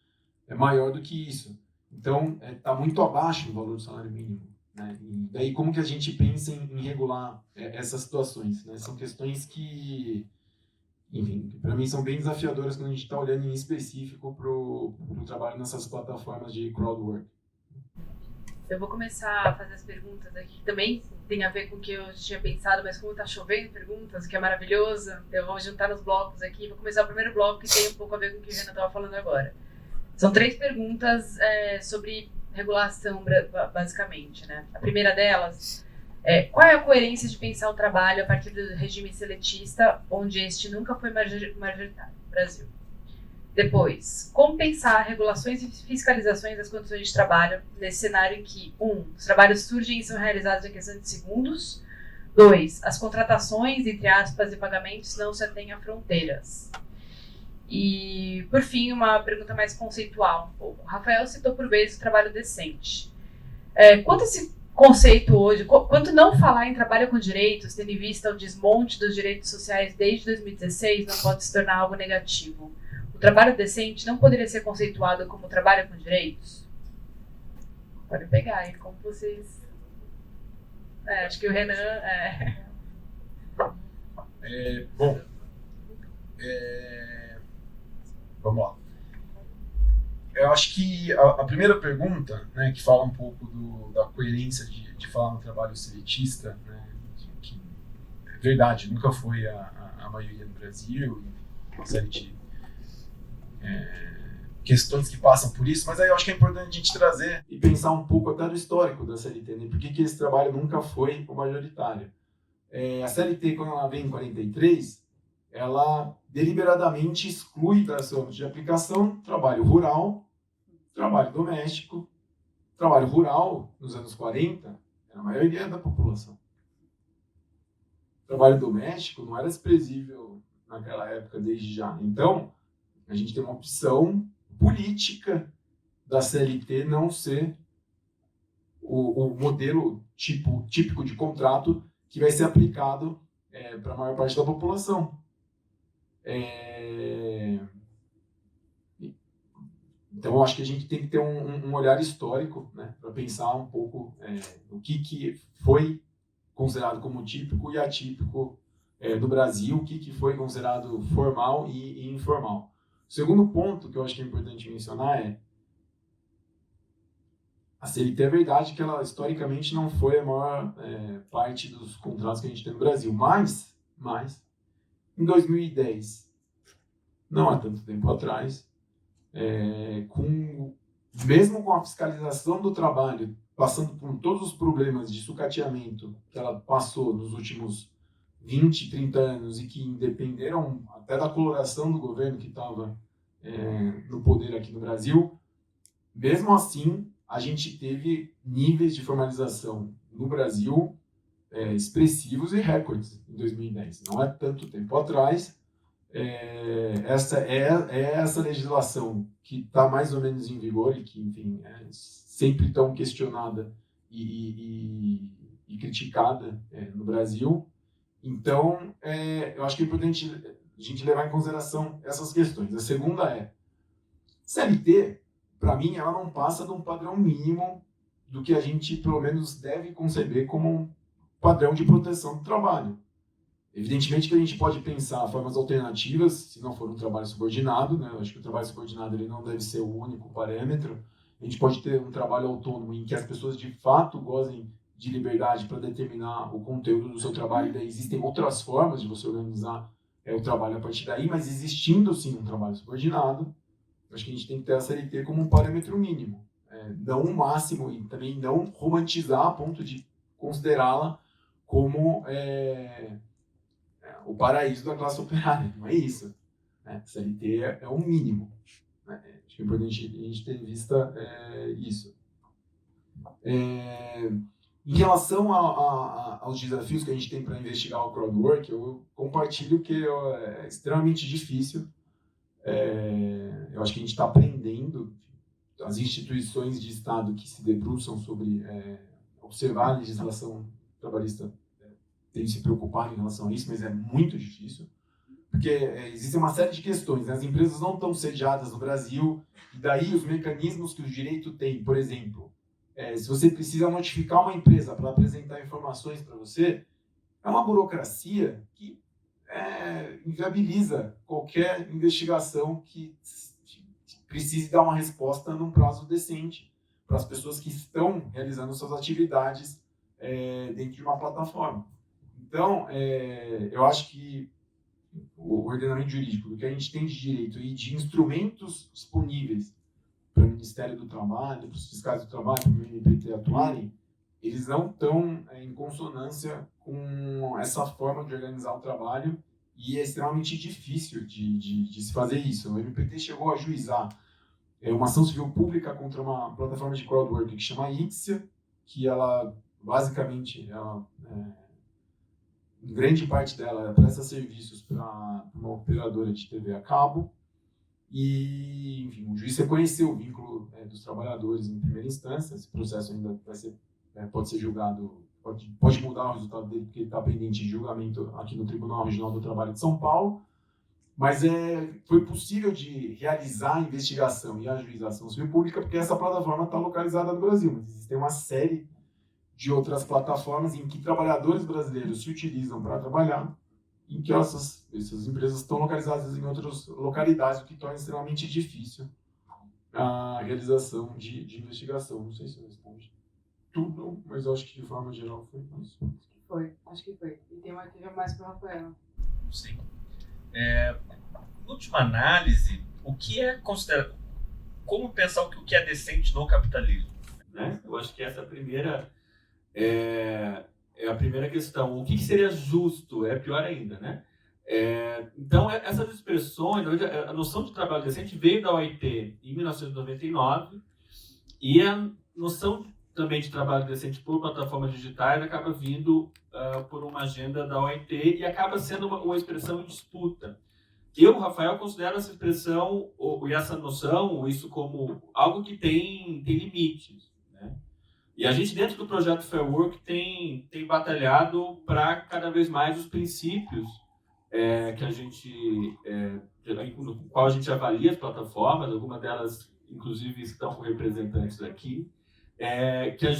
Speaker 4: é maior do que isso. Então, está muito abaixo do valor do salário mínimo, né? E daí, como que a gente pensa em regular essas situações, né? São questões que, enfim, para mim são bem desafiadoras quando a gente está olhando em específico para o trabalho nessas plataformas de crowdwork.
Speaker 5: Eu vou começar a fazer as perguntas aqui, que também tem a ver com o que eu tinha pensado, mas como tá chovendo perguntas, o que é maravilhoso, eu vou juntar nos blocos aqui. Vou começar o primeiro bloco, que tem um pouco a ver com o que o Renan estava falando agora. São 3 perguntas sobre regulação, basicamente, né? A primeira delas qual é a coerência de pensar o trabalho a partir do regime seletista, onde este nunca foi majoritário no Brasil? Depois, como pensar regulações e fiscalizações das condições de trabalho nesse cenário em que, 1, os trabalhos surgem e são realizados em questão de segundos, 2, as contratações, entre aspas, e pagamentos não se atêm a fronteiras. E, por fim, uma pergunta mais conceitual um pouco. O Rafael citou por vezes o trabalho decente. Quanto esse conceito hoje, quanto não falar em trabalho com direitos, tendo em vista o desmonte dos direitos sociais desde 2016, não pode se tornar algo negativo? O trabalho decente não poderia ser conceituado como trabalho com direitos? Pode pegar aí, como vocês... acho que o Renan...
Speaker 4: Bom, vamos lá. Eu acho que a primeira pergunta, né, que fala um pouco da coerência de falar no trabalho seletista, né, que é verdade, nunca foi a maioria no Brasil, uma série de questões que passam por isso, mas aí eu acho que é importante a gente trazer e pensar um pouco até do histórico da CLT, né? Por que esse trabalho nunca foi o majoritário? A CLT, quando ela vem em 43, ela deliberadamente exclui da sua de aplicação trabalho rural, trabalho doméstico. Trabalho rural, nos anos 40, era a maioria da população. Trabalho doméstico não era desprezível naquela época, desde já. Então, a gente tem uma opção política da CLT não ser o modelo típico de contrato que vai ser aplicado para a maior parte da população. Então, eu acho que a gente tem que ter um olhar histórico, né, para pensar um pouco o que foi considerado como típico e atípico no Brasil, o que foi considerado formal e informal. O segundo ponto que eu acho que é importante mencionar a CLT é verdade que ela historicamente não foi a maior parte dos contratos que a gente tem no Brasil, mas em 2010, não há tanto tempo atrás, mesmo com a fiscalização do trabalho, passando por todos os problemas de sucateamento que ela passou nos últimos 20, 30 anos e que dependeram até da coloração do governo que estava no poder aqui no Brasil, mesmo assim, a gente teve níveis de formalização no Brasil expressivos e recordes em 2010. Não é tanto tempo atrás. Essa legislação que está mais ou menos em vigor e que, enfim, é sempre tão questionada e criticada no Brasil. Então, eu acho que é importante a gente levar em consideração essas questões. A segunda CLT, para mim, ela não passa de um padrão mínimo do que a gente, pelo menos, deve conceber como um padrão de proteção do trabalho. Evidentemente que a gente pode pensar formas alternativas, se não for um trabalho subordinado, né? Eu acho que o trabalho subordinado ele não deve ser o único parâmetro. A gente pode ter um trabalho autônomo em que as pessoas de fato gozem de liberdade para determinar o conteúdo do seu trabalho, e daí existem outras formas de você organizar o trabalho a partir daí, mas existindo sim um trabalho subordinado, eu acho que a gente tem que ter a CLT como um parâmetro mínimo, não um máximo, e também não romantizar a ponto de considerá-la como o paraíso da classe operária, não é isso. CLT é o mínimo. Acho que é importante a gente ter em vista isso. Em relação aos desafios que a gente tem para investigar o crowdwork, eu compartilho que é extremamente difícil. Eu acho que a gente está aprendendo, as instituições de Estado que se debruçam sobre observar a legislação trabalhista têm se preocupado em relação a isso, mas é muito difícil, porque existe uma série de questões, né? As empresas não estão sediadas no Brasil, e daí os mecanismos que o direito tem, por exemplo, se você precisa notificar uma empresa para apresentar informações para você, é uma burocracia que inviabiliza qualquer investigação que precise dar uma resposta num prazo decente para as pessoas que estão realizando suas atividades dentro de uma plataforma. Então, eu acho que o ordenamento jurídico, o que a gente tem de direito e de instrumentos disponíveis para o Ministério do Trabalho, para os fiscais do trabalho, para o MNPT atuarem, eles não estão em consonância com essa forma de organizar o trabalho, e é extremamente difícil de se fazer isso. O MPT chegou a ajuizar uma ação civil pública contra uma plataforma de crowdwork que chama Ixia, que ela, basicamente, em grande parte dela presta serviços para uma operadora de TV a cabo, e, enfim, o juiz reconheceu o vínculo dos trabalhadores em primeira instância. Esse processo ainda pode ser julgado, pode mudar o resultado dele, porque ele está pendente de julgamento aqui no Tribunal Regional do Trabalho de São Paulo, mas foi possível de realizar a investigação e a ajuização civil pública porque essa plataforma está localizada no Brasil, mas existem uma série de outras plataformas em que trabalhadores brasileiros se utilizam para trabalhar, em que essas empresas estão localizadas em outras localidades, o que torna extremamente difícil a realização de investigação. Não sei se eu respondi tudo, mas eu acho que de forma geral foi isso.
Speaker 5: Acho que foi. E tem mais para o Rafael.
Speaker 3: Sim. Na última análise, o que é considerado... Como pensar o que é decente no capitalismo?
Speaker 2: Né? Eu acho que essa é a primeira questão. O que seria justo? É pior ainda, né? Então, essas expressões, a noção de trabalho decente veio da OIT em 1999, e a noção também de trabalho decente por plataformas digitais acaba vindo por uma agenda da OIT e acaba sendo uma expressão em disputa. Eu, Rafael, considero essa expressão e essa noção, isso como algo que tem limites, né? E a gente, dentro do projeto Fair Work, tem batalhado para cada vez mais os princípios que a gente, no qual a gente avalia as plataformas, algumas delas, inclusive, estão com representantes aqui, que a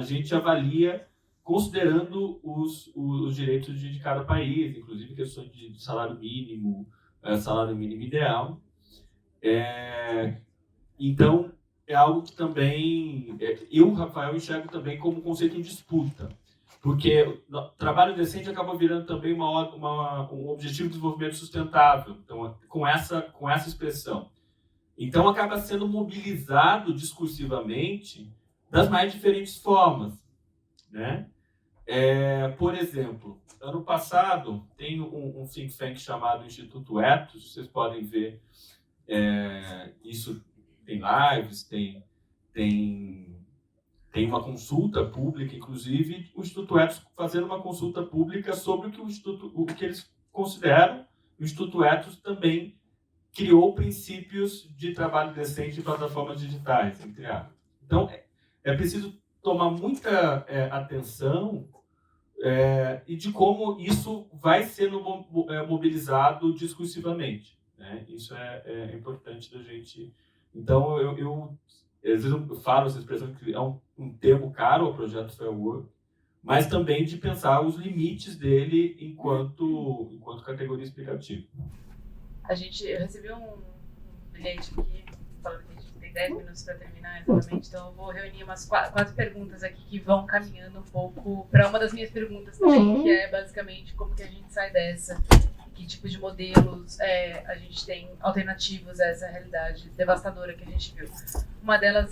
Speaker 2: gente avalia considerando os direitos de cada país, inclusive questões de salário mínimo ideal. Então, é algo que também eu, Rafael, enxergo também como um conceito em disputa, porque o trabalho decente acaba virando também um objetivo de desenvolvimento sustentável, então, com essa expressão. Então, acaba sendo mobilizado discursivamente das mais diferentes formas, né? Por exemplo, ano passado, tem um think tank chamado Instituto Ethos, vocês podem ver isso, tem lives, tem uma consulta pública, inclusive o Instituto Ethos fazendo uma consulta pública sobre o que eles consideram. O Instituto Ethos também criou princípios de trabalho decente em plataformas digitais, entre aspas. Então, é preciso tomar muita atenção e de como isso vai sendo mobilizado discursivamente, né? Isso é importante da gente... Então, eu às vezes eu falo essa expressão que é um termo caro ao projeto Fair Work, mas também de pensar os limites dele enquanto categoria explicativa.
Speaker 5: Eu recebi um bilhete aqui, falando que a gente tem 10 minutos para terminar, exatamente, então eu vou reunir umas 4 perguntas aqui que vão caminhando um pouco para uma das minhas perguntas também, que é basicamente como que a gente sai dessa, que tipo de modelos a gente tem alternativos a essa realidade devastadora que a gente viu. Uma delas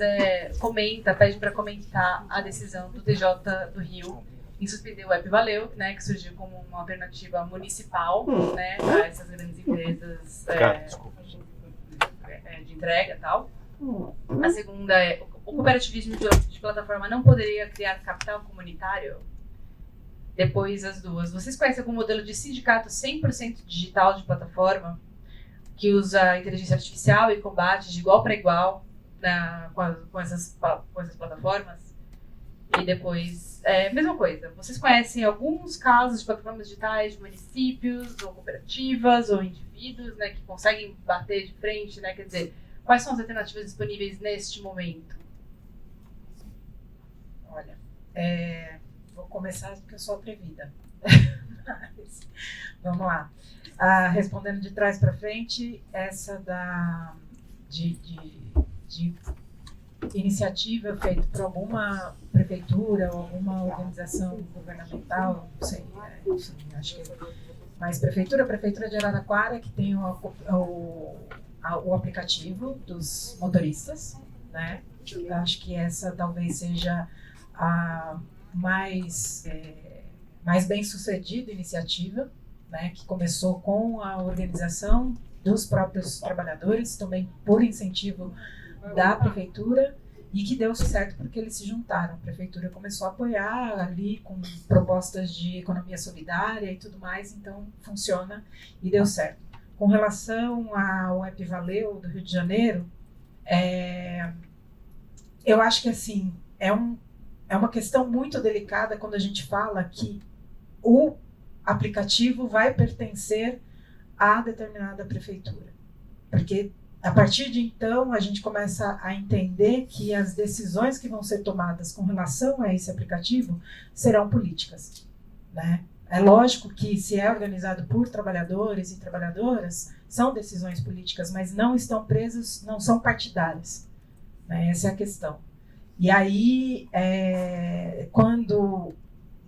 Speaker 5: pede para comentar a decisão do TJ do Rio em suspender o App Valeu, né, que surgiu como uma alternativa municipal, né, a essas grandes empresas de entrega e tal. A segunda é: o cooperativismo de plataforma não poderia criar capital comunitário? Depois as duas: vocês conhecem algum modelo de sindicato 100% digital de plataforma que usa inteligência artificial e combate de igual para igual com essas plataformas? E depois, mesma coisa, vocês conhecem alguns casos de plataformas digitais de municípios ou cooperativas ou indivíduos, né, que conseguem bater de frente, né, quer dizer, quais são as alternativas disponíveis neste momento?
Speaker 6: Olha, vou começar porque eu sou atrevida. Vamos lá. Respondendo de trás para frente, essa de iniciativa feita por alguma prefeitura ou alguma organização governamental, não sei, enfim, acho que mais prefeitura de Araraquara, que tem o aplicativo dos motoristas, né? Eu acho que essa talvez seja a mais bem sucedida iniciativa, né? Que começou com a organização dos próprios trabalhadores, também por incentivo da prefeitura, e que deu certo porque eles se juntaram. A prefeitura começou a apoiar ali com propostas de economia solidária e tudo mais, então funciona e deu certo. Com relação ao App Valeu do Rio de Janeiro, eu acho que assim, é uma questão muito delicada quando a gente fala que o aplicativo vai pertencer a determinada prefeitura, porque a partir de então, a gente começa a entender que as decisões que vão ser tomadas com relação a esse aplicativo serão políticas, né? É lógico que se é organizado por trabalhadores e trabalhadoras, são decisões políticas, mas não estão presas, não são partidárias, né? Essa é a questão. E aí, quando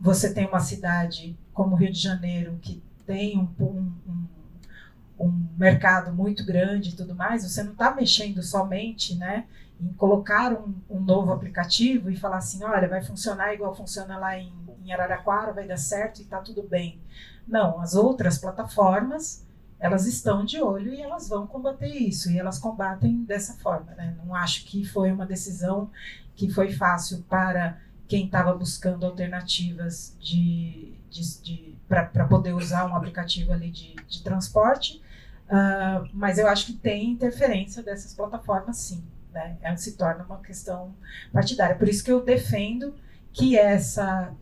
Speaker 6: você tem uma cidade como Rio de Janeiro, que tem um mercado muito grande e tudo mais, você não está mexendo somente, né, em colocar um novo aplicativo e falar assim, olha, vai funcionar igual funciona lá em Araraquara, vai dar certo e está tudo bem. Não, as outras plataformas, elas estão de olho e elas vão combater isso, e elas combatem dessa forma, né? Não acho que foi uma decisão que foi fácil para quem estava buscando alternativas para poder usar um aplicativo ali de transporte, mas eu acho que tem interferência dessas plataformas, sim, né? Se torna uma questão partidária. Por isso que eu defendo que essa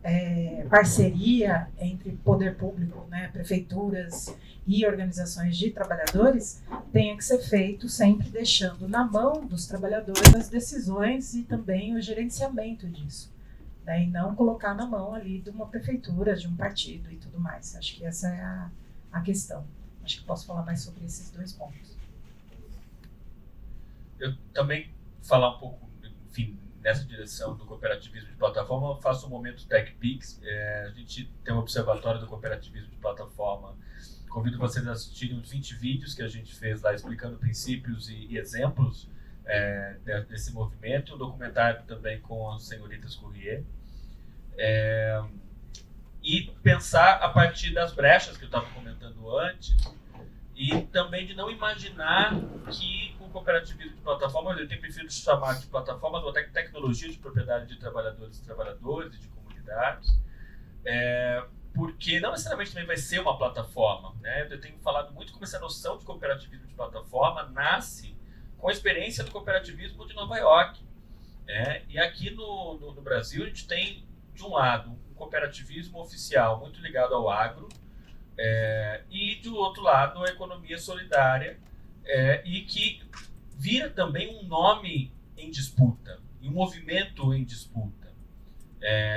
Speaker 6: parceria entre poder público, né, prefeituras e organizações de trabalhadores tenha que ser feito sempre deixando na mão dos trabalhadores as decisões e também o gerenciamento disso, né, e não colocar na mão ali de uma prefeitura, de um partido e tudo mais. Acho que essa é a questão. Acho que posso falar mais sobre esses dois pontos.
Speaker 3: Eu também falar um pouco, enfim, nessa direção do cooperativismo de plataforma, eu faço um momento TechPix. A gente tem um observatório do cooperativismo de plataforma. Convido vocês a assistirem os 20 vídeos que a gente fez lá explicando princípios e exemplos desse movimento. Um documentário também com as senhoritas Courrier. E pensar a partir das brechas que eu estava comentando antes, e também de não imaginar que o cooperativismo de plataforma, eu tenho preferido chamar de plataformas ou até tecnologia de propriedade de trabalhadores e trabalhadoras e de comunidades, porque não necessariamente também vai ser uma plataforma, né? Eu tenho falado muito como essa noção de cooperativismo de plataforma nasce com a experiência do cooperativismo de Nova York, né? E aqui no Brasil a gente tem, de um lado, um cooperativismo oficial muito ligado ao agro, e do outro lado a economia solidária, e que vira também um nome em disputa, e um movimento em disputa.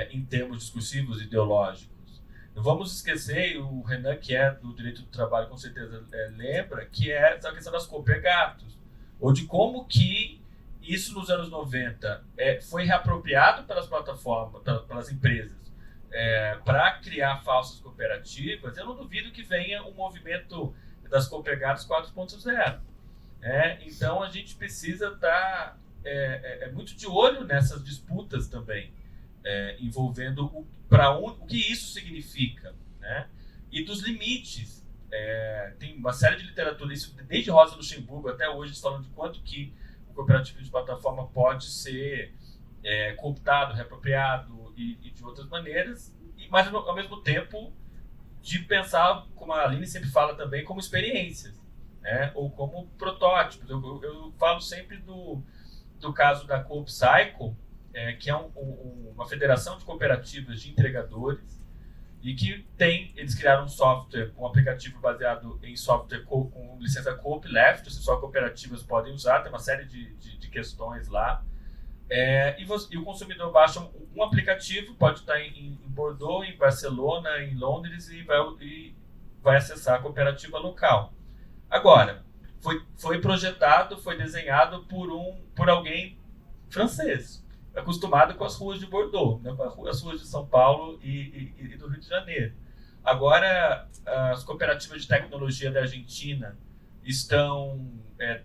Speaker 3: em termos discursivos ideológicos. Não vamos esquecer, e o Renan, que é do direito do trabalho, com certeza lembra, que é essa questão das copegatos, ou de como que isso nos anos 90 foi reapropriado pelas plataformas, pelas empresas, para criar falsas cooperativas. Eu não duvido que venha um movimento das copegatas 4.0. Então a gente precisa estar muito de olho nessas disputas também, envolvendo o que isso significa, né? E dos limites. Tem uma série de literatura, isso desde Rosa Luxemburgo até hoje, falando de quanto que o cooperativismo de plataforma pode ser cooptado, reapropriado e de outras maneiras, mas ao mesmo tempo de pensar, como a Aline sempre fala também, como experiências, né? Ou como protótipos. Eu falo sempre do caso da CoopCycle, que é uma federação de cooperativas de entregadores, e que eles criaram um software, um aplicativo baseado em software com licença Copyleft, só cooperativas podem usar, tem uma série de questões lá. E o consumidor baixa um aplicativo, pode estar em Bordeaux, em Barcelona, em Londres, e vai acessar a cooperativa local. Agora, foi projetado, foi desenhado por alguém francês, acostumado com as ruas de Bordeaux, não com as ruas de São Paulo e do Rio de Janeiro. Agora, as cooperativas de tecnologia da Argentina estão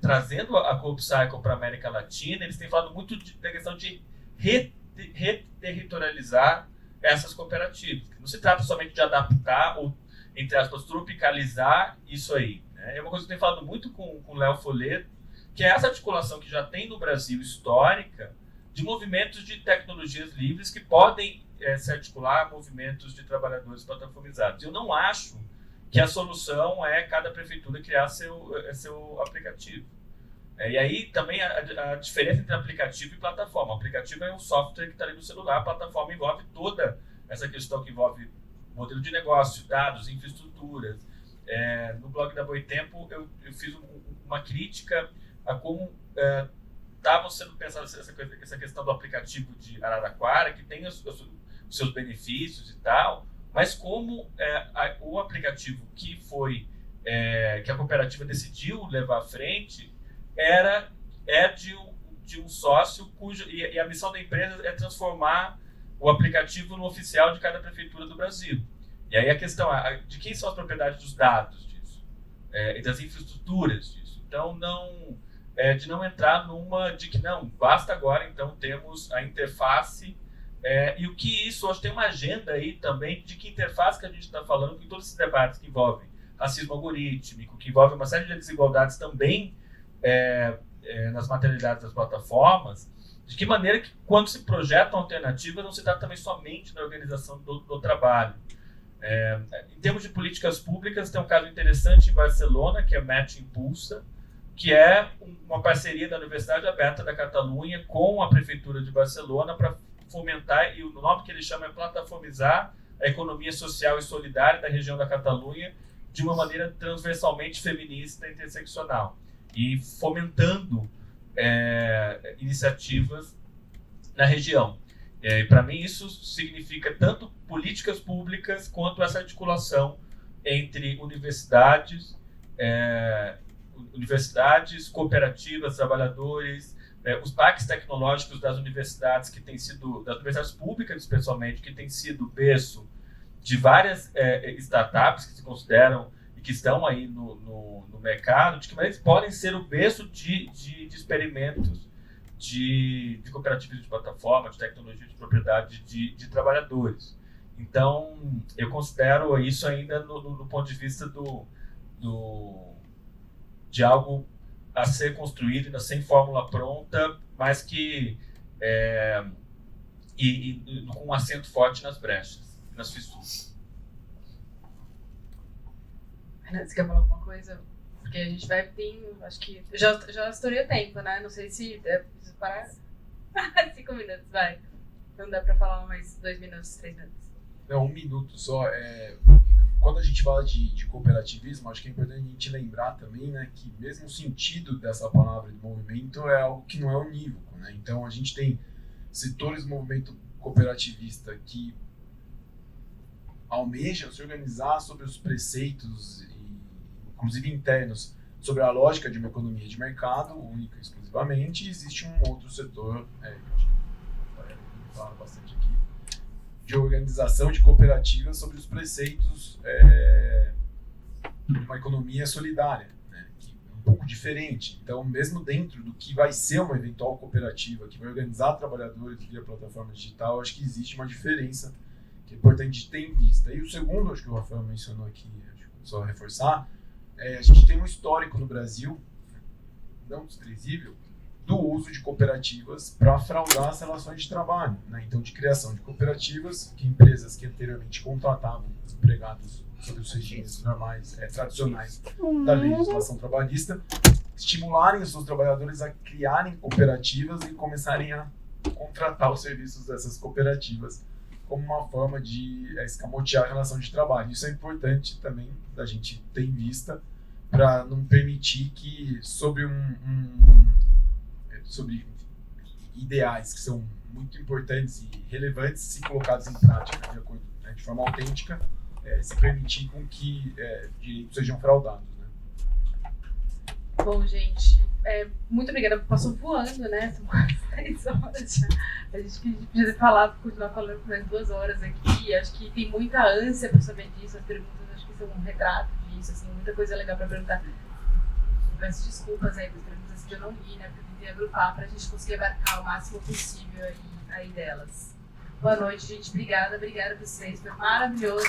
Speaker 3: trazendo a CoopCycle para a América Latina. Eles têm falado muito da questão de reterritorializar essas cooperativas. Não se trata somente de adaptar ou, entre aspas, tropicalizar isso aí. É uma coisa que eu tenho falado muito com o Léo Folleto, que é essa articulação que já tem no Brasil histórica de movimentos de tecnologias livres que podem se articular a movimentos de trabalhadores plataformizados. Eu não acho que a solução é cada prefeitura criar seu aplicativo. E aí também a diferença entre aplicativo e plataforma. O aplicativo é um software que está ali no celular, a plataforma envolve toda essa questão que envolve modelo de negócio, dados, infraestruturas. No blog da Boitempo eu fiz uma crítica a como estavam sendo pensadas essa questão do aplicativo de Araraquara, que tem os seus benefícios e tal, mas como o aplicativo que a cooperativa decidiu levar à frente é de um sócio e a missão da empresa é transformar o aplicativo no oficial de cada prefeitura do Brasil. E aí a questão é de quem são as propriedades dos dados disso, e das infraestruturas disso. Então, de não entrar numa de que não, basta agora, então, temos a interface. E o que isso, hoje tem uma agenda aí também de que interface que a gente está falando, com todos esses debates que envolvem racismo algorítmico, que envolvem uma série de desigualdades também nas materialidades das plataformas, de que maneira que, quando se projetam alternativas, não se trata também somente da organização do trabalho. Em termos de políticas públicas, tem um caso interessante em Barcelona, que é Match Impulsa, que é uma parceria da Universidade Aberta da Catalunha com a Prefeitura de Barcelona para fomentar, e o nome que ele chama é plataformizar a economia social e solidária da região da Catalunha de uma maneira transversalmente feminista e interseccional, e fomentando iniciativas na região. Para mim, isso significa tanto políticas públicas quanto essa articulação entre universidades, cooperativas, trabalhadores, os parques tecnológicos das universidades das universidades públicas especialmente, que têm sido berço de várias startups que se consideram e que estão aí no mercado, de que maneira eles podem ser o berço de experimentos de cooperativismo de plataforma, de tecnologia de propriedade de trabalhadores. Então, eu considero isso ainda no ponto de vista de algo a ser construído, ainda sem fórmula pronta, mas que com um acento forte nas brechas, nas fissuras.
Speaker 5: Renan, você quer falar alguma coisa? Porque a gente vai acho que já estourei o tempo, né? Não sei se preciso parar. 5 minutos, vai. Não dá pra falar mais 2 minutos, 3 minutos.
Speaker 4: Não, 1 minuto só. Quando a gente fala de cooperativismo, acho que é importante a gente lembrar também, né, que mesmo o sentido dessa palavra de movimento é algo que não é unívoco, né? Então a gente tem setores do movimento cooperativista que almeja se organizar sobre os preceitos, inclusive internos, sobre a lógica de uma economia de mercado, única e exclusivamente, e existe um outro setor, que a gente fala bastante aqui, de organização de cooperativas sobre os preceitos de uma economia solidária, né, que é um pouco diferente. Então, mesmo dentro do que vai ser uma eventual cooperativa, que vai organizar trabalhadores via plataforma digital, acho que existe uma diferença que é importante ter em vista. E o segundo, acho que o Rafael mencionou aqui, acho que só reforçar, a gente tem um histórico no Brasil, não desprezível, do uso de cooperativas para fraudar as relações de trabalho, né? Então, de criação de cooperativas, que empresas que anteriormente contratavam empregados sob os regimes normais, tradicionais da legislação trabalhista, estimularem os seus trabalhadores a criarem cooperativas e começarem a contratar os serviços dessas cooperativas como uma forma de escamotear a relação de trabalho. Isso é importante também da gente ter em vista para não permitir que sobre ideais que são muito importantes e relevantes se colocados em prática de acordo, né, de forma autêntica, se permitir com que direitos sejam fraudados, né?
Speaker 5: Bom, gente, muito obrigada. Passou voando, né? São quase 3 horas já. A gente podia continuar falando por mais 2 horas aqui. Acho que tem muita ânsia para saber disso. As perguntas acho que são um retrato disso, assim, muita coisa legal para perguntar. Peço desculpas aí das perguntas que eu não li, né? Porque eu tentei agrupar para a gente conseguir abarcar o máximo possível aí delas. Boa noite, gente. Obrigada por vocês. Foi maravilhoso.